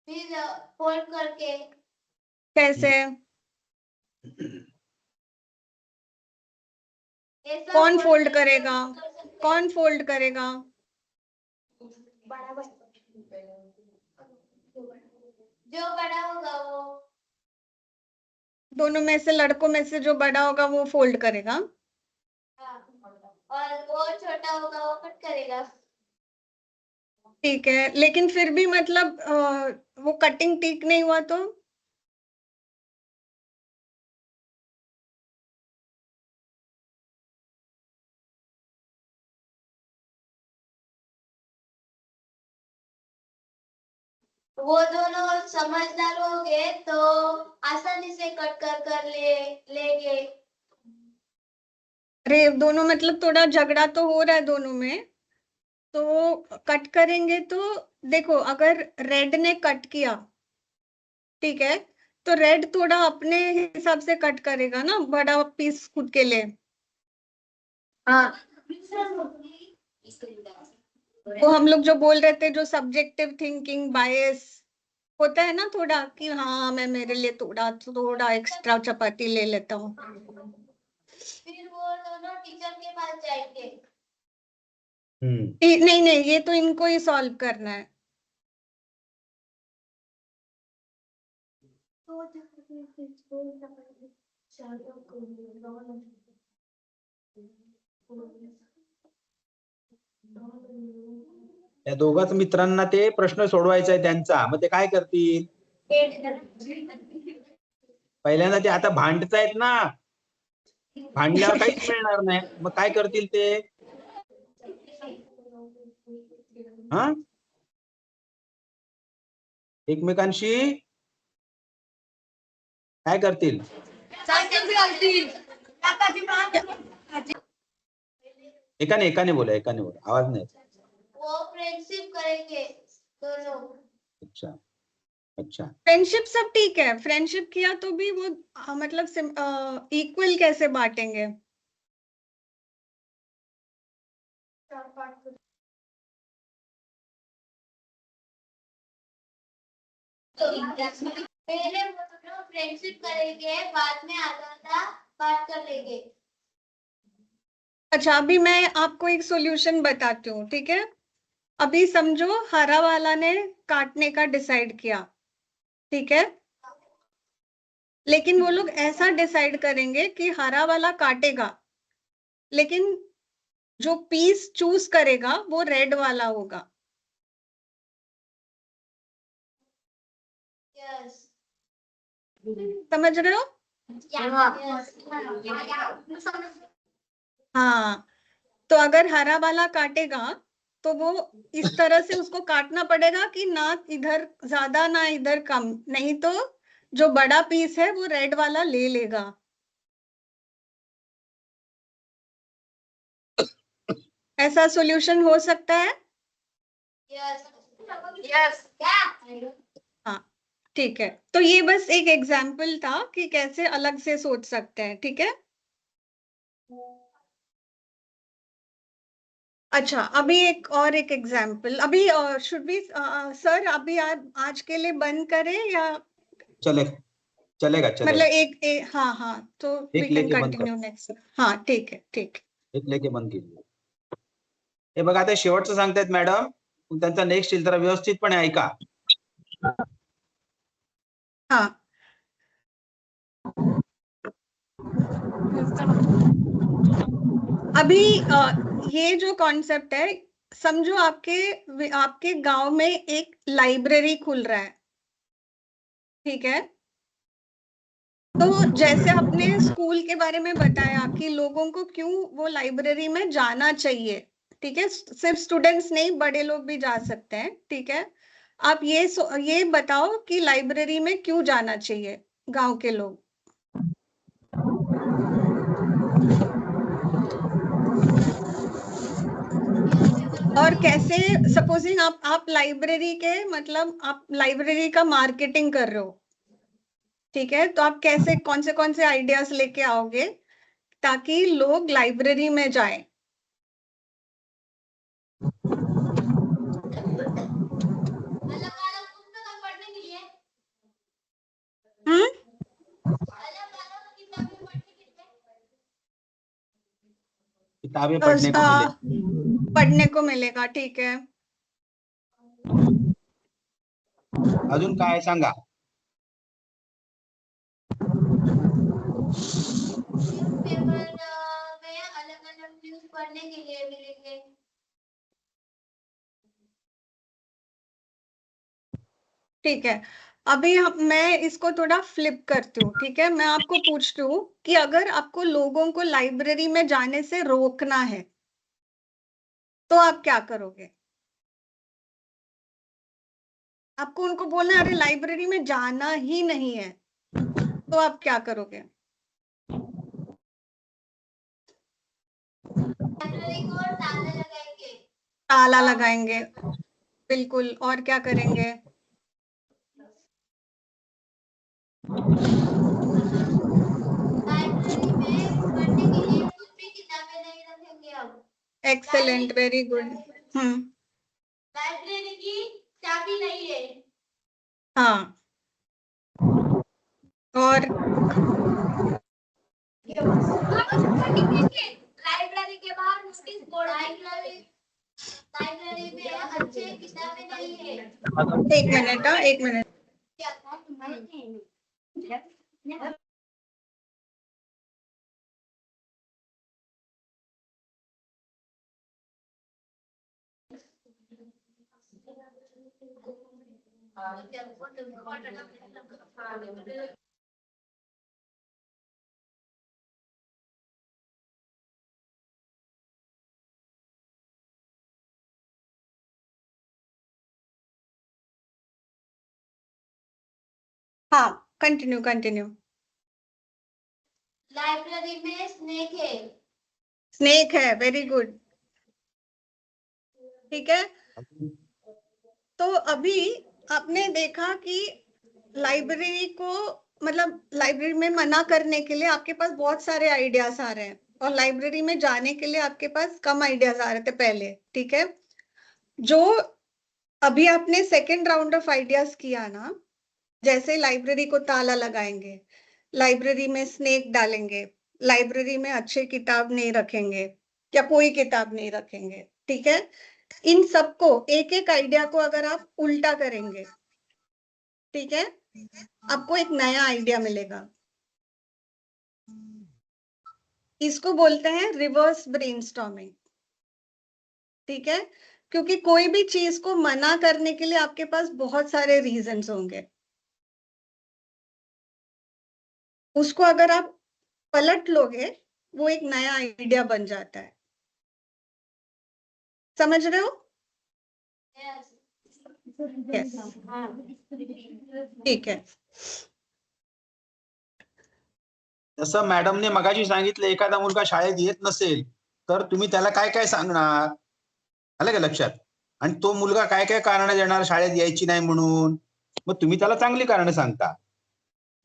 फिर फोल्ड करके। कैसे? ऐसा कौन fold फोल्ड करके करेगा? कर सकते हैं। कौन फोल्ड करेगा? बराबर। जो बड़ा होगा वो। दोनों में से, लड़कों में से जो बड़ा होगा वो फोल्ड करेगा। हाँ। और वो छोटा होगा वो कट करेगा। ठीक है, लेकिन फिर भी मतलब वो कटिंग ठीक नहीं हुआ तो? वो दोनों समझदार होंगे तो आसानी से कट कर लेंगे। अरे दोनों मतलब थोड़ा झगड़ा तो हो रहा है दोनों में, तो कट करेंगे तो देखो, अगर रेड ने कट किया, ठीक है, तो रेड थोड़ा अपने हिसाब से कट करेगा ना, बड़ा पीस खुद के लिए। हाँ, वो हम लोग जो बोल रहे थे, जो सब्जेक्टिव थिंकिंग बायस होता है ना थोड़ा, कि हाँ मैं मेरे लिए थोड़ा थोड़ा एक्स्ट्रा चपाती ले लेता हूँ। फिर वो दोनों टीचर के पास जाएंगे। नहीं नहीं, ये तो इनको ही सॉल्व करना है। त्या दोघाच मित्रांना ते प्रश्न सोडवायचा आहे त्यांचा, मग ते काय करतील? पहिल्यांदा ते आता भांडतायत ना, भांडल्यावर काहीच मिळणार नाही, मग काय करतील ते? हा, एकमेकांशी काय करतील? एकाने बोला, आवाज नाही. वो फ्रेंडशिप करेंगे दोनों। अच्छा अच्छा, फ्रेंडशिप सब ठीक है, फ्रेंडशिप किया तो भी वो मतलब इक्वल कैसे बांटेंगे? पहले वो दोनों फ्रेंडशिप करेंगे, बाद में आधा बात कर लेंगे। अच्छा, अभी मैं आपको एक सॉल्यूशन बताती हूँ, ठीक है? अभी समझो हरा वाला ने काटने का डिसाइड किया, ठीक है, लेकिन वो लोग ऐसा डिसाइड करेंगे कि हरा वाला काटेगा, लेकिन जो पीस चूज करेगा वो रेड वाला होगा। यस। समझ रहे हो? हाँ, तो अगर हरा वाला काटेगा तो वो इस तरह से उसको काटना पड़ेगा कि ना इधर ज्यादा ना इधर कम, नहीं तो जो बड़ा पीस है वो रेड वाला ले लेगा। ऐसा सॉल्यूशन हो सकता है? यस। हाँ, ठीक है, तो ये बस एक एग्जाम्पल था कि कैसे अलग से सोच सकते हैं, ठीक है? अच्छा, अभी एक एग्जाम्पल, अभी शुड बी सर, अभी आज के लिए बंद करें या चलेगा मतलब हाँ हाँ, तो वी एक कैन लेके बंद कर. Continue next. हाँ ठीक है, ठीक। एक लेके बंद केली. हे बघा, आता शेवटचं सांगतायत मॅडम, मग त्यांचा नेक्स्ट येईल, जरा व्यवस्थितपणे ऐका. हाँ, अभी ये जो कॉन्सेप्ट है, समझो आपके गांव में एक लाइब्रेरी खुल रहा है, ठीक है? तो जैसे आपने स्कूल के बारे में बताया कि लोगों को क्यों वो लाइब्रेरी में जाना चाहिए, ठीक है, सिर्फ स्टूडेंट्स नहीं, बड़े लोग भी जा सकते हैं, ठीक है? आप ये बताओ कि लाइब्रेरी में क्यों जाना चाहिए गांव के लोग? और कैसे, सपोजिंग आप लाइब्रेरी के मतलब आप लाइब्रेरी का मार्केटिंग कर रहे हो, ठीक है, तो आप कैसे कौन से आइडियाज लेके आओगे ताकि लोग लाइब्रेरी में जाएं? अलग अलग पुस्तक पढ़ने के लिए। अलग अलग किताबें पढ़ने के लिए। किताबें पढ़ने को मिले. पढ़ने को मिलेगा, ठीक है। अजून काय सांगा. न्यूज़पेपर में अलग अलग न्यूज़ पढ़ने के लिए मिलेंगे. ठीक है, अभी मैं इसको थोड़ा फ्लिप करती हूँ. ठीक है, मैं आपको पूछती हूँ कि अगर आपको लोगों को लाइब्रेरी में जाने से रोकना है तो आप क्या करोगे? आपको उनको बोलना है अरे लाइब्रेरी में जाना ही नहीं है, तो आप क्या करोगे? लाइब्रेरी को ताला लगाएंगे. ताला लगाएंगे, बिल्कुल. और क्या करेंगे? लाइब्रेरी में पढ़ने के लिए कुछ भी किताबें नहीं रखेंगे. अब एक्सेलेंट, वेरी गुड. लाइब्रेरी की चाबी नहीं है. हाँ. और लाइब्रेरी के बाहर नोटिस बोर्ड. लाइब्रेरी में अच्छे किताबें नहीं है. एक मिनट, हाँ, एक मिनट. हाँ, कंटिन्यू कंटिन्यू. लाइब्रेरी में स्नेक है. स्नेक है, वेरी गुड. ठीक है, तो अभी आपने देखा कि लाइब्रेरी को, मतलब लाइब्रेरी में मना करने के लिए आपके पास बहुत सारे आइडियाज आ रहे हैं और लाइब्रेरी में जाने के लिए आपके पास कम आइडियाज आ रहे थे पहले. ठीक है, जो अभी आपने सेकेंड राउंड ऑफ आइडियाज किया ना, जैसे लाइब्रेरी को ताला लगाएंगे, लाइब्रेरी में स्नेक डालेंगे, लाइब्रेरी में अच्छे किताब नहीं रखेंगे या कोई किताब नहीं रखेंगे. ठीक है, इन सबको एक एक आइडिया को अगर आप उल्टा करेंगे, ठीक है, आपको एक नया आइडिया मिलेगा. इसको बोलते हैं रिवर्स ब्रेनस्टॉर्मिंग. ठीक है, क्योंकि कोई भी चीज को मना करने के लिए आपके पास बहुत सारे रीजंस होंगे. उसको अगर आप पलट लोगे, वो एक नया आइडिया बन जाता है. समझ रहे हो? Yes. ठीक है. जसं मॅडमने मगाशी सांगितलं, एखादा मुलगा शाळेत येत नसेल तर तुम्ही त्याला काय काय सांगणार, आलं का लक्षात? आणि तो मुलगा काय काय कारण देणार शाळेत यायची नाही म्हणून, मग तुम्ही त्याला चांगली कारणं सांगता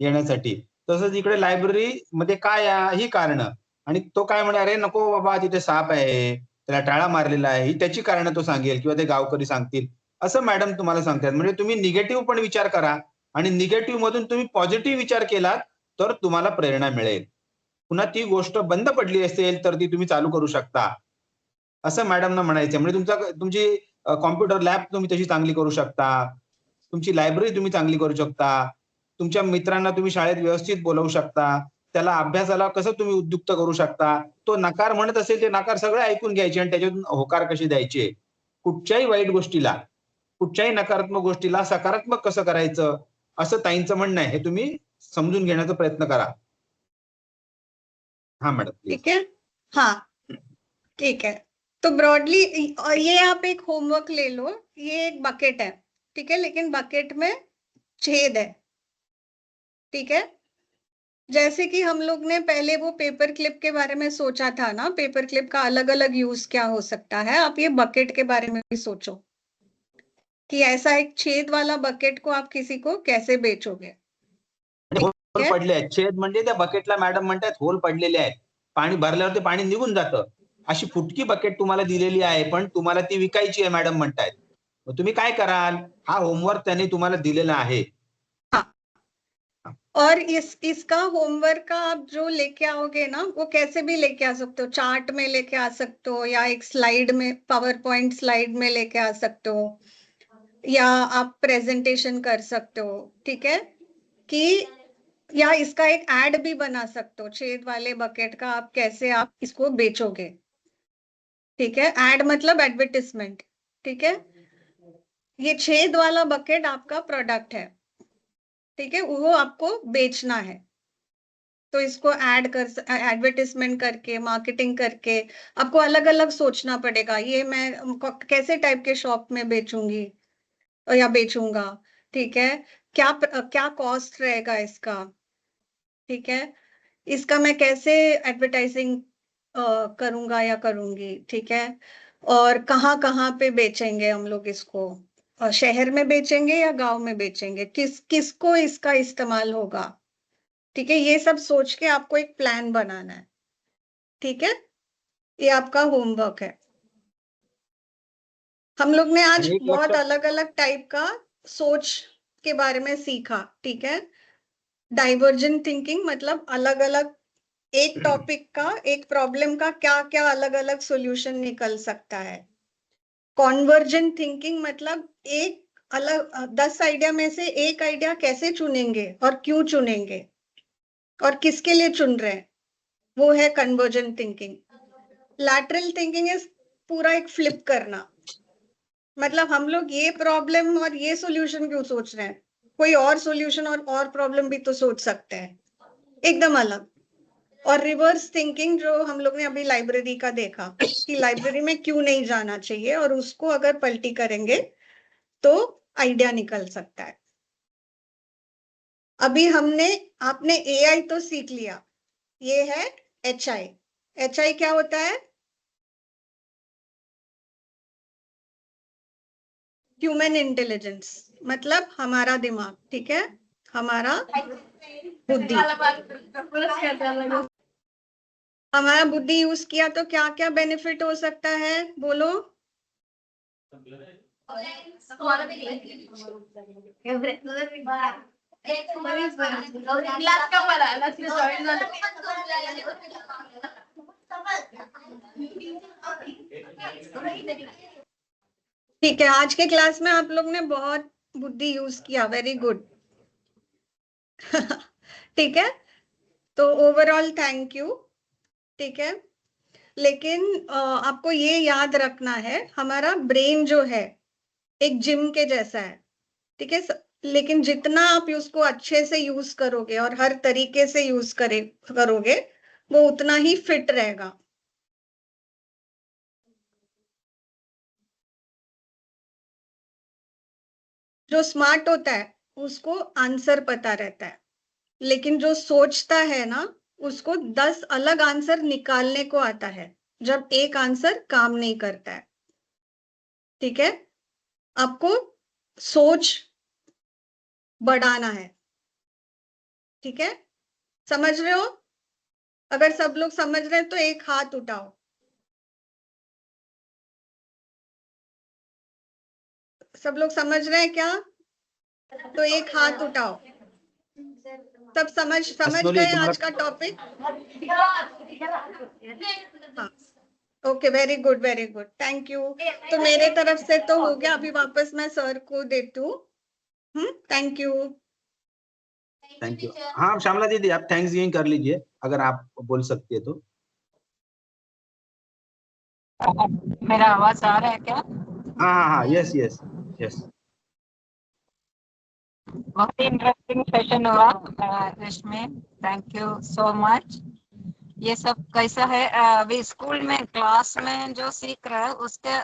येण्यासाठी. तसंच इकडे लायब्ररी मध्ये काय ही कारणं, आणि तो काय म्हणे अरे नको बाबा तिथे साप आहे, त्याला टाळा मारलेला आहे, ही त्याची कारणं तो सांगेल किंवा ते गावकरी सांगतील. असं मॅडम तुम्हाला सांगतात. म्हणजे तुम्ही निगेटिव्ह पण विचार करा आणि निगेटिव्ह मधून तुम्ही पॉझिटिव्ह विचार केलात तर तुम्हाला प्रेरणा मिळेल. पुन्हा ती गोष्ट बंद पडली असेल तर ती तुम्ही चालू करू शकता, असं मॅडमना म्हणायचं. म्हणजे तुमची कॉम्प्युटर लॅब तुम्ही तशी चांगली करू शकता, तुमची लायब्ररी तुम्ही चांगली करू शकता, तुमच्या मित्रांना तुम्ही शाळेत व्यवस्थित बोलवू शकता, त्याला अभ्यासाला कसं तुम्ही उद्युक्त करू शकता. तो नकार म्हणत असेल ते नकार सगळे ऐकून घ्यायचे आणि त्याच्यातून होकार कसे द्यायचे. कुठच्याही वाईट गोष्टीला, कुठच्याही नकारात्मक गोष्टीला सकारात्मक कसं करायचं, असं ताईंचं म्हणणं आहे. हे तुम्ही समजून घेण्याचा प्रयत्न करा. हाँ मैडम प्लीज. ठीक है, हाँ, ठीक है. तो ब्रॉडली ये आप एक होमवर्क ले लो. ये एक बकेट है, ठीक है, लेकिन बकेट में छेद है. ठीक है, जैसे कि हम लोग ने पहले वो पेपर क्लिप के बारे में सोचा था ना, पेपर क्लिप का अलग अलग यूज क्या हो सकता है, आप ये बकेट के बारे में भी सोचो कि ऐसा एक छेद वाला बकेट को आप किसी को कैसे बेचोगे. होल पडले आहेत. छेद म्हणजे त्या बकेटला मॅडम म्हणतात होल पडलेले आहेत. पाणी भरल्यावर ते पाणी निघून जातं. अशी फुटकी बकेट तुम्हाला दिलेली आहे, पण तुम्हाला ती विकायची आहे मॅडम म्हणतायत. मग तुम्ही काय कराल? हा होमवर्क त्यांनी तुम्हाला दिलेला आहे. और इसका होमवर्क का आप जो लेके आओगे ना, वो कैसे भी लेके आ सकते हो. चार्ट में लेके आ सकते हो या एक स्लाइड में, पावर पॉइंट स्लाइड में लेके आ सकते हो, या आप प्रेजेंटेशन कर सकते हो, ठीक है, कि या इसका एक एड भी बना सकते हो, छेद वाले बकेट का आप कैसे आप इसको बेचोगे, ठीक है, एड मतलब एडवर्टिजमेंट, ठीक है, ये छेद वाला बकेट आपका प्रोडक्ट है, ठीक है, वो आपको बेचना है, तो इसको ऐड कर एडवर्टिजमेंट करके मार्केटिंग करके आपको अलग अलग सोचना पड़ेगा, ये मैं कैसे टाइप के शॉप में बेचूंगी या बेचूंगा, ठीक है, क्या क्या कॉस्ट रहेगा इसका, ठीक है, इसका मैं कैसे एडवर्टाइजिंग करूंगा या करूंगी, ठीक है, और कहाँ कहाँ पे बेचेंगे हम लोग इसको, शहर में बेचेंगे या गांव में बेचेंगे, किसको इसका इस्तेमाल होगा, ठीक है, ये सब सोच के आपको एक प्लान बनाना है, ठीक है, ये आपका होमवर्क है। हम लोग ने आज एक बहुत लक्षात अलग अलग टाइप का सोच के बारे में सीखा, ठीक है, डाइवर्जेंट थिंकिंग मतलब अलग अलग एक टॉपिक का एक प्रॉब्लम का क्या क्या अलग अलग सॉल्यूशन निकल सकता है, कॉन्वर्जेंट थिंकिंग मतलब एक अलग 10 आइडिया में से एक आइडिया कैसे चुनेंगे और क्यों चुनेंगे और किसके लिए चुन रहे हैं, वो है convergent thinking. Lateral thinking is पूरा एक फ्लिप करना, मतलब हम लोग ये प्रॉब्लम और ये सॉल्यूशन क्यों सोच रहे हैं, कोई और सॉल्यूशन और प्रॉब्लम भी तो सोच सकते हैं, एकदम अलग। और रिवर्स थिंकिंग जो हम लोग ने अभी लाइब्रेरी का देखा कि लाइब्रेरी में क्यों नहीं जाना चाहिए और उसको अगर पलटी करेंगे तो आइडिया निकल सकता है। अभी आपने एआई तो सीख लिया, ये है एचआई। एचआई क्या होता है? ह्यूमन इंटेलिजेंस, मतलब हमारा दिमाग, ठीक है, हमारा बुद्धि, हमारा बुद्धि यूज किया तो क्या क्या बेनिफिट हो सकता है, बोलो। ठीक है, आज के क्लास में आप लोग ने बहुत बुद्धि यूज किया, वेरी गुड। ठीक है, तो ओवरऑल थैंक यू, ठीक है, लेकिन आपको ये याद रखना है हमारा ब्रेन जो है एक जिम के जैसा है, ठीक है, लेकिन जितना आप उसको अच्छे से यूज करोगे और हर तरीके से यूज करोगे वो उतना ही फिट रहेगा। जो स्मार्ट होता है उसको आंसर पता रहता है, लेकिन जो सोचता है ना उसको 10 अलग आंसर निकालने को आता है जब एक आंसर काम नहीं करता है, ठीक है, आपको सोच बढ़ाना है, ठीक है, समझ रहे हो? अगर सब लोग समझ रहे हैं तो एक हाथ उठाओ, सब लोग समझ रहे हैं क्या? तो एक हाथ उठाओ, सब समझ अस्नोली गए तुम्हारा आज का टॉपिक? हाँ, okay, very good very good, thank you. तो मेरे तरफ से तो हो गया, अभी वापस मैं सर को देती हूँ। Thank you. Thank you. हाँ श्यामला दीदी, आप थैंक्स गिविंग कर लीजिए अगर आप बोल सकती है तो। मेरा आवाज आ रहा है क्या? हाँ हाँ हाँ, यस यस यस। बहुत ही इंटरेस्टिंग सेशन हुआ रश्मि, थैंक यू सो मच। ये सब कैसा है, अभी स्कूल में क्लास में जो सीख रहा है उसके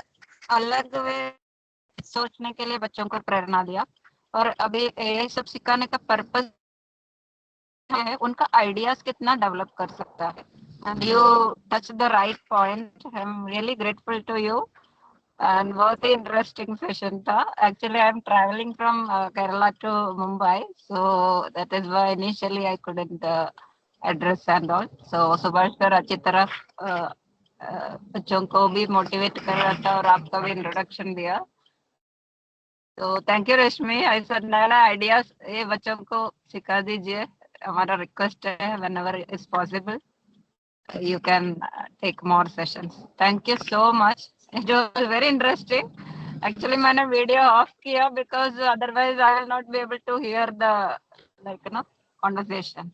अलग वे सोचने के लिए बच्चों को प्रेरणा दिया, और अभी ये सब सिखाने का पर्पस है उनका आइडियाज कितना डेवलप कर सकता है। And you touch the right point, I am really grateful to you, and बहुत ही इंटरेस्टिंग सेशन था। Actually I am travelling from Kerala to Mumbai, so that is why initially I couldn't address and all. So Subhash sir अच्छी तरह बच्चों को भी motivate कर रहा था और आपका भी इंट्रोडक्शन दिया, तो थैंक यू रश्मि। ऐसा नया नया आइडियाज ये बच्चों को सिखा दीजिए, हमारा रिक्वेस्ट है, whenever is possible you can take more sessions. Thank you so much, it was very interesting, Actually मैंने वीडियो ऑफ किया because otherwise I will not be able to hear the conversation.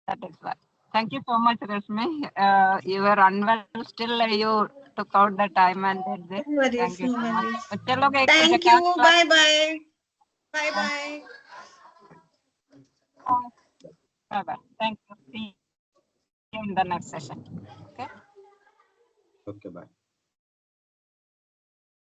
That is why. Thank you so much, Rashmi. You were unwell, still you took out the time and did this. No worries, Thank you no so much. worries. बच्चे लोग एक Thank जगह you. Bye bye. Bye bye. Bye bye. Thank you. See you in the next session. Okay. Okay bye.